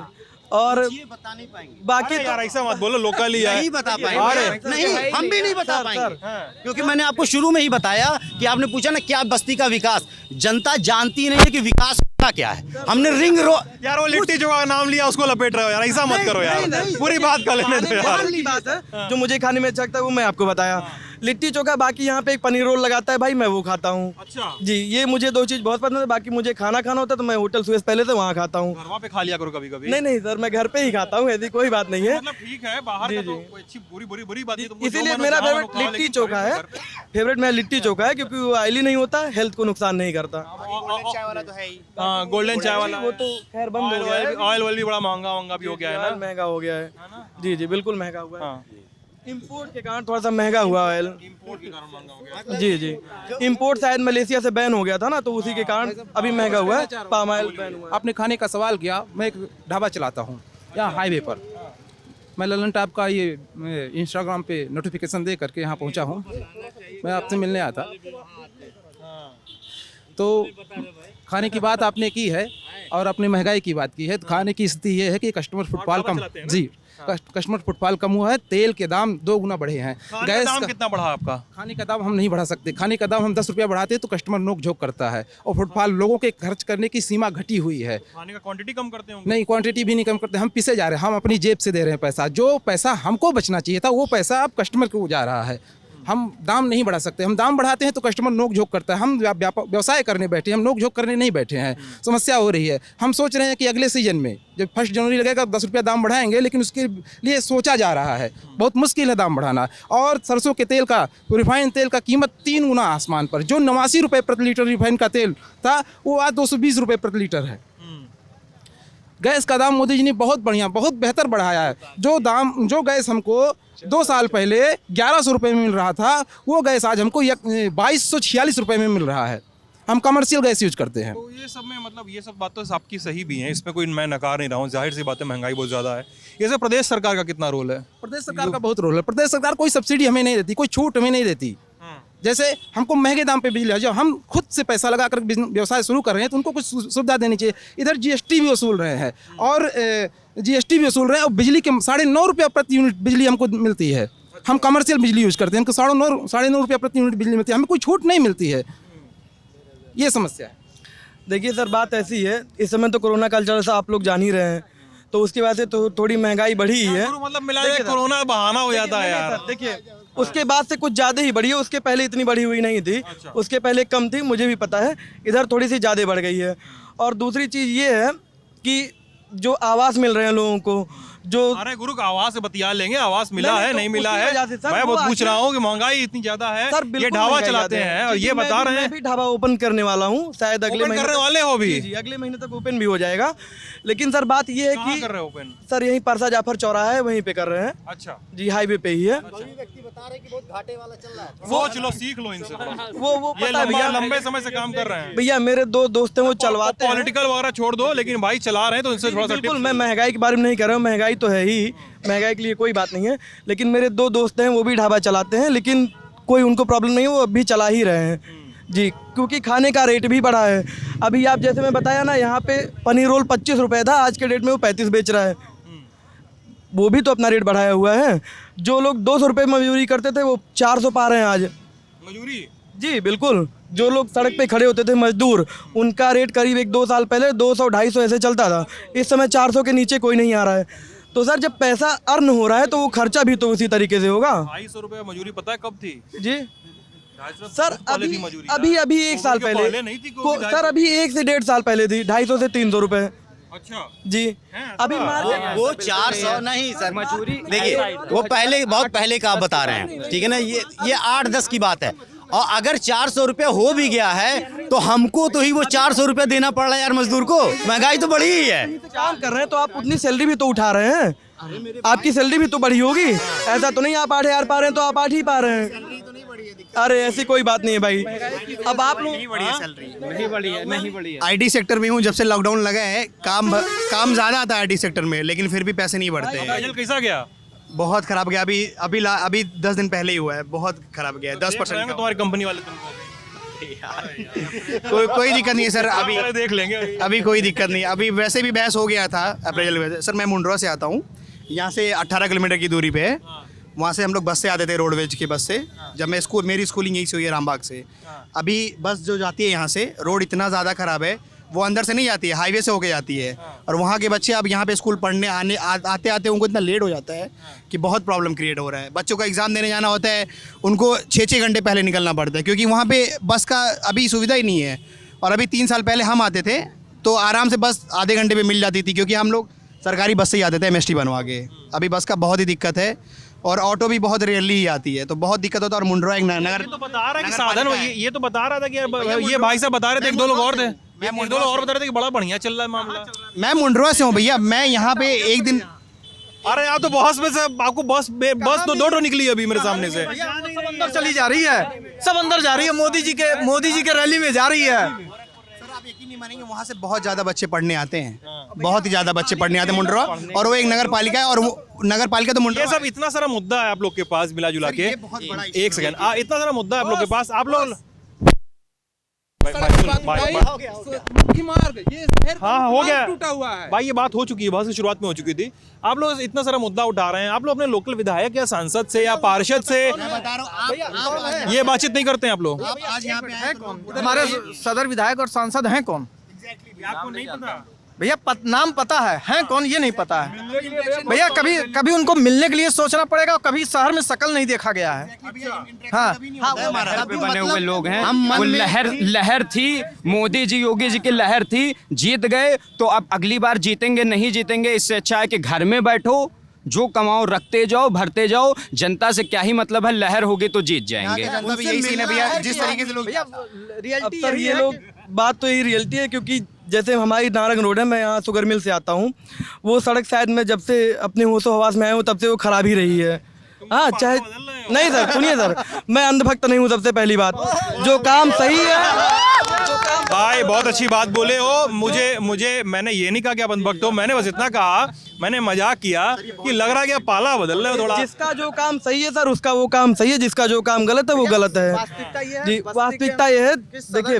और ये बता नहीं पाएंगे बाकी यार ऐसा मत बोलो, लोकल ही है। नहीं बता पाएंगे, नहीं हम भी नहीं बता पाएंगे, क्योंकि मैंने आपको शुरू में ही बताया कि आपने पूछा ना क्या बस्ती का विकास, जनता जानती नहीं है कि विकास का क्या है। हमने रिंग रोड, यार वो लिट्टी चोखा का नाम लिया उसको लपेट रहे हो यार, ऐसा मत करो यार, पूरी बात कर लेने दो यार। बात है जो मुझे खाने में अच्छा लगता है वो मैं आपको बताया, लिट्टी चोखा। बाकी यहाँ पे एक पनीर रोल लगाता है भाई, मैं वो खाता हूँ। अच्छा जी, ये मुझे 2 चीज़ बहुत पसंद है। बाकी मुझे खाना होता है तो मैं होटल सुबह पहले से वहाँ खाता हूँ। घर पे खा लिया करो कभी कभी। नहीं सर, मैं घर पे ही खाता हूँ, ऐसी कोई बात नहीं है। मतलब ठीक है, बाहर का तो कोई अच्छी बुरी बात है, इसीलिए मेरा फेवरेट लिट्टी चोखा है, फेवरेट मेरा लिट्टी चोखा है, क्योंकि वो ऑयली नहीं होता, हेल्थ को नुकसान नहीं करता। हाँ, गोल्डन चाय वाला वो तो खैर बंद हो गया है। ऑयल भी बड़ा महंगा भी हो गया है ना। महंगा हो गया है। जी, बिल्कुल महंगा हुआ है। इम्पोर्ट के कारण थोड़ा सा महंगा हुआ ऑयल। इम्पोर्ट के कारण महंगा हो गया। जी, इम्पोर्ट शायद मलेशिया से बैन हो गया था ना, तो उसी के कारण अभी महंगा हुआ है, पाम ऑयल बैन हुआ है। आपने खाने का सवाल किया, मैं एक ढाबा चलाता हूँ यहाँ हाईवे पर। मैं ललन टॉप का ये इंस्टाग्राम पे नोटिफिकेशन दे करके यहाँ पहुँचा हूँ। मैं आपसे मिलने आया था। तो खाने की बात आपने की है और अपनी महंगाई की बात की है। तो खाने की स्थिति ये है कि कस्टमर फुटफॉल कम, जी कस्टमर फुटफॉल कम हुआ है। तेल के दाम 2 गुना बढ़े हैं। गैस का दाम कितना बढ़ा आपका? खाने का दाम हम नहीं बढ़ा सकते। खाने का दाम हम 10 रुपया बढ़ाते हैं तो कस्टमर नोक झोंक करता है, और फुटफॉल लोगों के खर्च करने की सीमा घटी हुई है। खाने का क्वांटिटी कम करते होंगे? नहीं, क्वांटिटी भी नहीं कम करते, हम पीछे जा रहे हैं। हम अपनी जेब से दे रहे हैं पैसा। जो पैसा हमको बचना चाहिए था वो पैसा अब कस्टमर को जा रहा है। हम दाम नहीं बढ़ा सकते। हम दाम बढ़ाते हैं तो कस्टमर नोक झोंक करता है। हम व्यवसाय करने बैठे, हम नोक झोंक करने नहीं बैठे हैं। समस्या हो रही है। हम सोच रहे हैं कि अगले सीजन में जब 1 जनवरी लगेगा 10 रुपया दाम बढ़ाएंगे, लेकिन उसके लिए सोचा जा रहा है। बहुत मुश्किल है दाम बढ़ाना। और सरसों के तेल का, रिफाइंड तेल का कीमत 3 गुना आसमान पर। जो 89 रुपये प्रति लीटर रिफाइंड का तेल था वो आज 220 रुपये प्रति लीटर है। गैस का दाम मोदी जी ने बहुत बढ़िया, बहुत बेहतर बढ़ाया है। जो गैस हमको 2 साल पहले 1100 रुपये में मिल रहा था, वो गैस आज हमको 2246 रुपये में मिल रहा है। हम कमर्शियल गैस यूज करते हैं। तो ये सब में मतलब ये सब बातें आपकी सही भी हैं, इसमें कोई मैं नकार नहीं रहा हूँ। जाहिर सी बात है, महंगाई बहुत ज़्यादा है। ये सब प्रदेश सरकार का कितना रोल है? प्रदेश सरकार का बहुत रोल है। प्रदेश सरकार कोई सब्सिडी हमें नहीं देती, कोई छूट हमें नहीं देती। जैसे हमको महंगे दाम पे बिजली है, जब हम खुद से पैसा लगा कर व्यवसाय शुरू कर रहे हैं तो उनको कुछ सुविधा देनी चाहिए। इधर GST भी वसूल रहे हैं और GST भी वसूल रहे हैं, और बिजली के 9.5 रुपया प्रति यूनिट बिजली हमको मिलती है। हम कमर्शियल बिजली यूज करते हैं, हमको 9.5 रुपया प्रति यूनिट बिजली मिलती है, हमें कोई छूट नहीं मिलती है। ये समस्या है। देखिए सर, बात ऐसी है, इस समय तो कोरोना काल चल रहा है, आप लोग जान ही रहे हैं, तो उसकी वजह से तो थोड़ी महंगाई बढ़ी ही है। मतलब मिला के कोरोना बहाना हो जाता है यार। देखिए, उसके बाद से कुछ ज़्यादा ही बढ़ी है, उसके पहले इतनी बढ़ी हुई नहीं थी। उसके पहले कम थी, मुझे भी पता है। इधर थोड़ी सी ज़्यादा बढ़ गई है। और दूसरी चीज़ ये है कि जो आवास मिल रहे हैं लोगों को, जो अरे गुरु का आवास से बतिया लेंगे, आवास मिला है नहीं मिला है। मैं बहुत पूछ रहा हूँ कि महंगाई इतनी ज्यादा है, ये ढाबा चलाते हैं और ये बता रहे हैं। मैं भी ढाबा ओपन करने वाला हूँ, शायद अगले महीने करने वाले हो भी। जी, अगले महीने तक ओपन भी हो जाएगा। लेकिन सर बात ये है कि कर रहे हो ओपन? सर यहीं परसा जाफर चौराहा है, वहीं पे कर रहे हैं। अच्छा जी, हाईवे पे ही है। व्यक्ति बता रहे कि बहुत घाटे वाला चल रहा है। सोच लो, सीख लो इनसे। वो ये लंबे समय से काम कर रहे हैं भैया। मेरे 2 दोस्त हैं, वो चलवाते हैं। पॉलिटिकल वगैरह छोड़ दो, लेकिन भाई चला रहे हैं तो इनसे थोड़ा सा। बिल्कुल, मैं महंगाई के बारे में नहीं कह रहा हूँ, महंगाई तो है ही, महंगाई के लिए कोई बात नहीं है। लेकिन मेरे 2 दोस्त हैं, वो भी ढाबा चलाते हैं, लेकिन कोई उनको प्रॉब्लम नहीं है, वो अभी चला ही रहे हैं। जी, क्योंकि खाने का रेट भी बढ़ा है। अभी आप जैसे मैं बताया ना, यहाँ पे पनीर रोल 25 रुपये था, आज के डेट में वो 35 बेच रहा है। वो भी तो अपना रेट बढ़ाया हुआ है। जो लोग 200 रुपये मजदूरी करते थे वो 400 पा रहे हैं आज मजदूरी। जी बिल्कुल। जो लोग सड़क पे खड़े होते थे मजदूर, उनका रेट करीब 1-2 साल पहले 200-250 ऐसे चलता था। इस समय 400 के नीचे कोई नहीं आ रहा है। तो सर जब पैसा अर्न हो रहा है तो वो खर्चा भी तो उसी तरीके से होगा। 250 रुपये मजदूरी पता है कब थी? जी सर, अभी 1 साल पहले नहीं थी सर, अभी 1 से 1.5 साल पहले थी 250 से 300 रुपये। अच्छा जी, अभी वो 400 नहीं सर, मजदूरी देखिए वो पहले, बहुत पहले का आप बता रहे हैं, ठीक है ना। ये 8-10 की बात है। और अगर 400 रुपये हो भी गया है तो हमको तो ही वो 400 रुपये देना पड़ रहा है यार मजदूर को। महंगाई तो बढ़ी ही है। काम कर रहे हैं तो आप उतनी सैलरी भी तो उठा रहे हैं, आपकी सैलरी भी तो बढ़ी होगी। ऐसा तो नहीं आप 8,000 पा रहे हैं तो आप 8 ही पा रहे हैं। अरे ऐसी कोई बात नहीं है भाई। अब आप लोग नहीं बढ़ी है। आईटी सेक्टर में हूँ, जब से लॉकडाउन लगा है काम ज़्यादा आता है आईटी सेक्टर में, लेकिन फिर भी पैसे नहीं बढ़ते हैं। रिजल्ट कैसा गया? बहुत खराब गया। अभी 10 दिन पहले ही हुआ है, बहुत खराब गया है। 10% तुम्हारी कंपनी वाले तुमको कोई दिक्कत नहीं है सर। अभी देख लेंगे। अभी कोई दिक्कत नहीं। अभी वैसे भी बहस हो गया था अप्रैल में। सर मैं मुंड्रा से आता हूँ, यहाँ से 18 किलोमीटर की दूरी पे है। वहाँ से हम लोग बस से आते थे, रोडवेज की बस से। जब मैं मेरी स्कूलिंग यहीं से हुई है, रामबाग से। अभी बस जो जाती है यहाँ से, रोड इतना ज़्यादा ख़राब है, वो अंदर से नहीं जाती है, हाईवे से होके जाती है। और वहाँ के बच्चे अब यहाँ पे स्कूल पढ़ने आते आते उनको इतना लेट हो जाता है कि बहुत प्रॉब्लम क्रिएट हो रहा है। बच्चों का एग्ज़ाम देने जाना होता है, उनको 6-6 घंटे पहले निकलना पड़ता है, क्योंकि वहाँ पे बस का अभी सुविधा ही नहीं है। और अभी 3 साल पहले हम आते थे तो आराम से बस आधे घंटे में मिल जाती थी, क्योंकि हम लोग सरकारी बस से ही आते थे MST बनवा के। अभी बस का बहुत ही दिक्कत है, और ऑटो भी बहुत रेयरली ही आती है, तो बहुत दिक्कत होता है। और मुंड्रा एक नगर तो बता रहा है कि साधन, ये तो बता रहा था कि ये भाई साहब बता रहे थे, 1-2 लोग और थे, 1-2 लोग और बता रहे थे कि बड़ा बढ़िया चल रहा है मामला। मैं मुंड्रा से हूँ भैया। मैं यहाँ पे एक दिन, अरे यार तो बस में से आपको बस तो 2 निकली अभी मेरे सामने से। सब अंदर चली जा रही है, सब अंदर जा रही है, मोदी जी के रैली में जा रही है। सर आप यकीन नहीं मानेंगे, वहाँ से बहुत ज़्यादा बच्चे पढ़ने आते हैं, बहुत ही ज़्यादा बच्चे पढ़ने आते हैं मुंड्रा। और वो एक नगर पालिका है, और नगर पालिका तो मुंड्रा। ये सब इतना सारा मुद्दा है आप लोग के पास मिला जुला के। एक सेकंड, इतना सारा मुद्दा है आप लोग के पास, आप लोग हाँ हो गया टूटा हुआ है भाई, ये बात हो चुकी है, बहुत सी शुरुआत में हो चुकी थी। आप लोग इतना सारा मुद्दा उठा रहे हैं, आप लोग अपने लोकल विधायक या सांसद से या पार्षद से ये बातचीत नहीं करते हैं आप लोग? आज यहाँ पे आए कौन? हमारे सदर विधायक और सांसद हैं कौन? आपको नहीं पता? भैया नाम पता है कौन ये नहीं पता है भैया। कभी उनको मिलने के लिए सोचना पड़ेगा, और कभी शहर में शकल नहीं देखा गया है। हाँ बने हुए लोग हैं, वो लहर थी, मोदी जी योगी जी की लहर थी, जीत गए तो अब अगली बार जीतेंगे नहीं जीतेंगे, इससे अच्छा है कि घर में बैठो, जो कमाओ रखते जाओ, भरते जाओ। जनता से क्या ही मतलब है, लहर होगी तो जीत जाएंगे। यही सीन है भैया, जिस तरीके से लोग अब सर ये लोग बात तो यही रियलिटी है, क्योंकि जैसे हमारी नारंग रोड है, मैं यहाँ शुगर मिल से आता हूँ, वो सड़क शायद मैं जब से अपने होशो हवास में आया हूँ तब से वो खराब ही रही है। हाँ चाहे नहीं सर, सुनिए सर, मैं अंधभक्त नहीं हूँ। सबसे पहली बात, जो काम सही है भाई बहुत अच्छी बात बोले हो। मुझे मैंने ये नहीं कहा कि आप अंधभक्त हो, मैंने बस इतना कहा, मैंने मजाक किया कि लग रहा है कि पाला बदल रहे हो थोड़ा। जिसका जो काम सही है सर उसका वो काम सही है, जिसका जो काम गलत है वो गलत है। जी वास्तविकता ये है, देखिए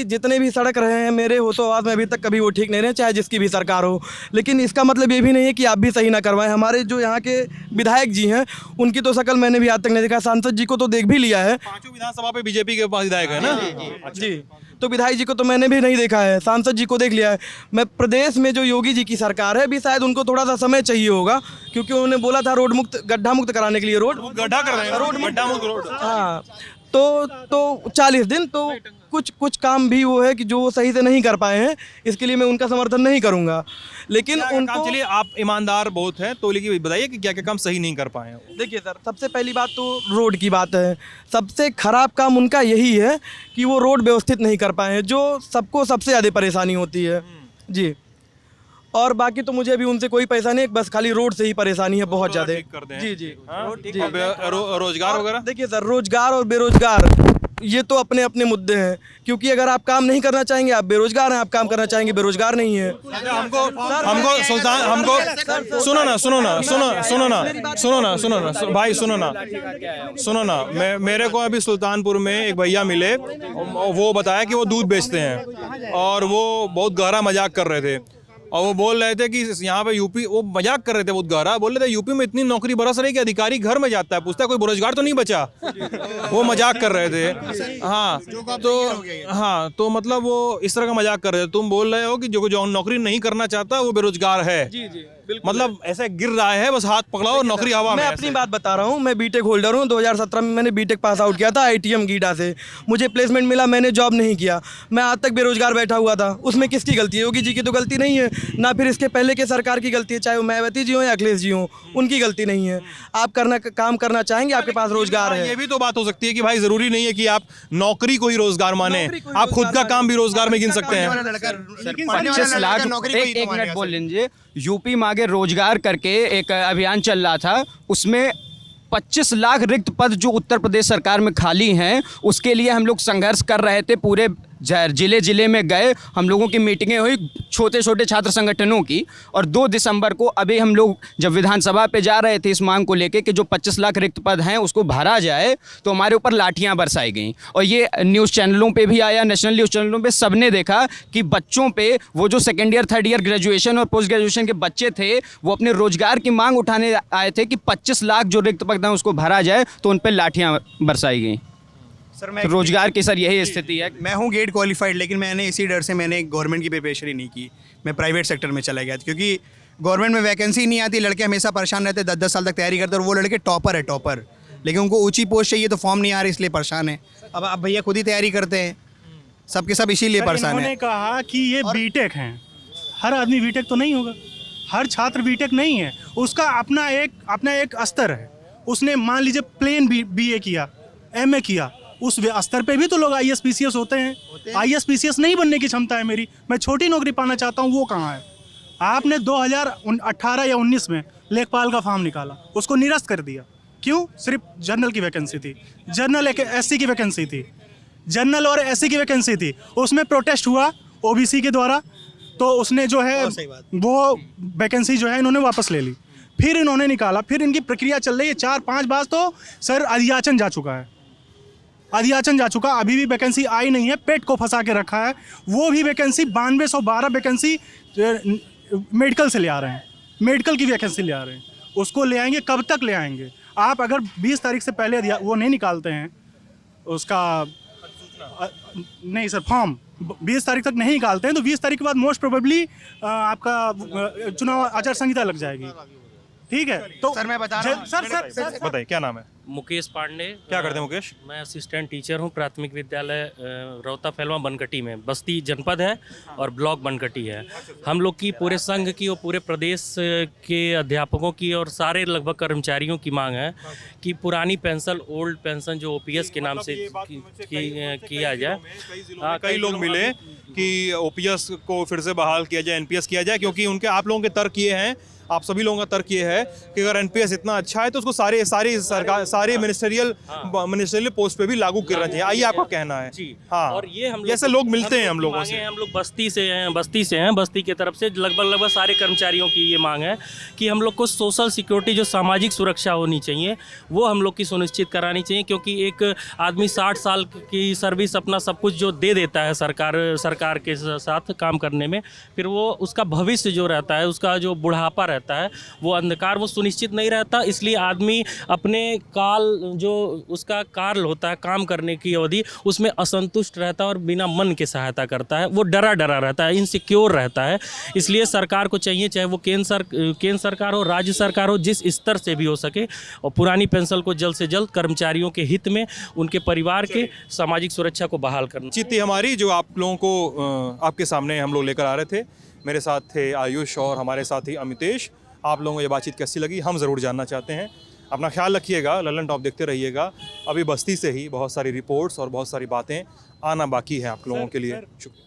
जितने भी सड़क रहे हैं मेरे होशो आवास में अभी तक कभी वो ठीक नहीं रहे, चाहे जिसकी भी सरकार हो। लेकिन इसका मतलब ये भी नहीं है कि आप भी सही ना करवाएं। हमारे जो यहाँ के विधायक जी हैं उनकी तो शक्ल मैंने भी आज तक नहीं देखा, सांसद जी को तो देख भी लिया है। 5 विधानसभा पे बीजेपी के पास विधायक है ना जी, तो विधायक जी को तो मैंने भी नहीं देखा है, सांसद जी को देख लिया है। मैं प्रदेश में जो योगी जी की सरकार है, भी शायद उनको थोड़ा सा समय चाहिए होगा, क्योंकि उन्होंने बोला था रोड मुक्त, गड्ढा मुक्त कराने के लिए रोड गड्ढा कर रहे हैं, गड्ढा मुक्त रोड। हाँ तो 40 दिन तो कुछ काम भी वो है कि जो वो सही से नहीं कर पाए हैं, इसके लिए मैं उनका समर्थन नहीं करूंगा। लेकिन उनको चलिए, आप ईमानदार बहुत हैं, तो लेकिन बताइए कि क्या क्या काम सही नहीं कर पाए हैं। देखिए सर, सबसे पहली बात तो रोड की बात है। सबसे खराब काम उनका यही है कि वो रोड व्यवस्थित नहीं कर पाए हैं, जो सबको सबसे ज़्यादा परेशानी होती है जी। और बाकी तो मुझे अभी उनसे कोई पैसा नहीं, बस खाली रोड से ही परेशानी है बहुत ज़्यादा। जी रोजगार वगैरह देखिए सर, रोजगार और बेरोजगार ये तो अपने अपने मुद्दे हैं, क्योंकि अगर आप काम नहीं करना चाहेंगे आप बेरोजगार हैं, आप काम करना चाहेंगे बेरोजगार नहीं है। हमको सुल्तान, हमको सुनो ना, मेरे को अभी सुल्तानपुर में एक भैया मिले, वो बताया कि वो दूध बेचते हैं, और वो बहुत गहरा मजाक कर रहे थे। और वो बोल रहे थे कि यहाँ पे यूपी, वो मजाक कर रहे थे बहुत गहरा, बोल रहे थे यूपी में इतनी नौकरी बरस रही कि अधिकारी घर में जाता है, पूछता है कोई बेरोजगार तो नहीं बचा। वो मजाक कर रहे थे। हाँ तो मतलब वो इस तरह का मजाक कर रहे थे। तुम बोल रहे हो कि जो नौकरी नहीं करना चाहता वो बेरोजगार है। मतलब ऐसे गिर रहा है, बस हाथ पकड़ाओ नौकरी हवा में। मैं अपनी बात बता रहा हूँ, मैं बीटेक होल्डर हूँ। 2017 में मैंने बीटेक पास आउट किया था ITM गीडा से। मुझे प्लेसमेंट मिला, मैंने जॉब नहीं किया, मैं आज तक बेरोजगार बैठा हुआ था। उसमें किसकी गलती है? योगी जी की तो गलती नहीं है, ना फिर इसके पहले के सरकार की गलती है, चाहे वो मायावती जी हो या अखिलेश जी हो, उनकी गलती नहीं है। आप काम करना चाहेंगे, आपके पास रोजगार है। ये भी तो बात हो सकती है कि भाई जरूरी नहीं है कि आप नौकरी को ही रोजगार माने, आप खुद का काम भी रोजगार में गिन सकते हैं। 25 लाख, एक मिनट बोल लीजिए। यूपी मांगे रोजगार करके एक अभियान चल रहा था, उसमें 25 लाख रिक्त पद जो उत्तर प्रदेश सरकार में खाली हैं, उसके लिए हम लोग संघर्ष कर रहे थे। पूरे जिले जिले में गए, हम लोगों की मीटिंगें हुई छोटे छोटे छात्र संगठनों की, और 2 दिसंबर को अभी हम लोग जब विधानसभा पे जा रहे थे इस मांग को लेके कि जो 25 लाख रिक्त पद हैं उसको भरा जाए, तो हमारे ऊपर लाठियां बरसाई गई। और ये न्यूज़ चैनलों पे भी आया, नेशनल न्यूज़ चैनलों पे सबने देखा कि बच्चों पे, वो जो second year third year graduation और पोस्ट ग्रेजुएशन के बच्चे थे, वो अपने रोजगार की मांग उठाने आए थे कि 25 लाख जो रिक्त पद हैं उसको भरा जाए, तो उन पर लाठियाँ बरसाई गई। सर मैं तो रोजगार की सर यही स्थिति है। मैं हूँ गेट क्वालिफाइड, लेकिन मैंने इसी डर से मैंने गवर्नमेंट की प्रिपरेशन ही नहीं की, मैं प्राइवेट सेक्टर में चला गया था, क्योंकि गवर्नमेंट में वैकेंसी नहीं आती, लड़के हमेशा परेशान रहते, 10-10 साल तक तैयारी करते, और वो लड़के टॉपर है टॉपर, लेकिन उनको ऊंची पोस्ट चाहिए तो फॉर्म नहीं आ रही, इसलिए परेशान है। अब भैया खुद ही तैयारी करते हैं, सबके सब इसीलिए परेशान है। उन्होंने कहा कि ये बीटेक हैं, हर आदमी बीटेक तो नहीं होगा, हर छात्र बीटेक नहीं है, उसका अपना एक स्तर है। उसने मान लीजिए प्लेन बीए किया, एमए किया, उस स्तर पे भी तो लोग IAS PCS होते हैं। IAS PCS नहीं बनने की क्षमता है मेरी, मैं छोटी नौकरी पाना चाहता हूँ, वो कहाँ है? आपने 2018 या 19 में लेखपाल का फॉर्म निकाला, उसको निरस्त कर दिया। क्यों? सिर्फ जनरल की वैकेंसी थी, जनरल एक SC की वैकेंसी थी, जनरल और SC की वैकेंसी थी, उसमें प्रोटेस्ट हुआ OBC के द्वारा, तो उसने जो है वो वैकेंसी जो है इन्होंने वापस ले ली, फिर इन्होंने निकाला, फिर इनकी प्रक्रिया चल रही है। 4-5 बार तो सर अधियाचन जा चुका है, अधियाचन जा चुका, अभी भी वैकेंसी आई नहीं है, पेट को फंसा के रखा है। वो भी वैकेंसी 9212 वैकेंसी मेडिकल से ले आ रहे हैं, मेडिकल की वैकेंसी ले आ रहे हैं, उसको ले आएंगे, कब तक ले आएंगे? आप अगर 20 तारीख से पहले वो नहीं निकालते हैं उसका नहीं सर फॉर्म 20 तारीख तक नहीं निकालते हैं, तो 20 तारीख के बाद मोस्ट प्रोबेबली आपका चुनाव आचार संहिता लग जाएगी। ठीक है, तो सर मैं बता रहा हूँ, सर बताइए क्या नाम है? मुकेश पांडे। क्या करते हैं मुकेश? मैं असिस्टेंट टीचर हूँ प्राथमिक विद्यालय रौता फैलवा बनकटी में, बस्ती जनपद है और ब्लॉक बनकटी है। हम लोग की पूरे संघ की और पूरे प्रदेश के अध्यापकों की और सारे लगभग कर्मचारियों की मांग है कि पुरानी पेंशन, ओल्ड पेंशन जो OPS के नाम से किया जाए। कई लोग मिले कि OPS को फिर से बहाल किया जाए, NPS किया जाए, क्योंकि उनके आप लोगों के तर्क ये हैं, आप सभी लोगों का तर्क ये है कि अगर NPS इतना अच्छा है तो उसको सारे मिनिस्ट्रियल पोस्ट पे भी लागू करना चाहिए। आइए आपका कहना है। जी हाँ, और ये हम जैसे लोग मिलते हैं हम लोगों से, हम लोग बस्ती से हैं, बस्ती के तरफ से लगभग सारे कर्मचारियों की ये मांग है कि हम लोग को सोशल सिक्योरिटी, जो सामाजिक सुरक्षा होनी चाहिए, वो हम लोग की सुनिश्चित करानी चाहिए, क्योंकि एक आदमी 60 साल की सर्विस अपना सब कुछ जो दे देता है सरकार के साथ काम करने में, फिर वो उसका भविष्य जो रहता है, उसका जो बुढ़ापा रहता है, वो अंधकार, वो सुनिश्चित नहीं रहता। इसलिए आदमी अपने जो उसका काल होता है काम करने की अवधि, उसमें असंतुष्ट रहता है और बिना मन के सहायता करता है, वो डरा रहता है, इनसिक्योर रहता है। इसलिए सरकार को चाहिए, चाहे वो केंद्र सरकार हो, राज्य सरकार हो, जिस स्तर से भी हो सके, और पुरानी पेंशन को जल्द से जल्द कर्मचारियों के हित में, उनके परिवार के सामाजिक सुरक्षा को बहाल करना। चित्ती हमारी जो आप लोगों को आपके सामने हम लोग लेकर आ रहे थे, मेरे साथ थे आयुष और हमारे साथ ही अमितेश। आप लोगों को ये बातचीत कैसी लगी हम ज़रूर जानना चाहते हैं। अपना ख्याल रखिएगा, ललन टॉप देखते रहिएगा। अभी बस्ती से ही बहुत सारी रिपोर्ट्स और बहुत सारी बातें आना बाकी है आप लोगों के लिए। शुक्रिया।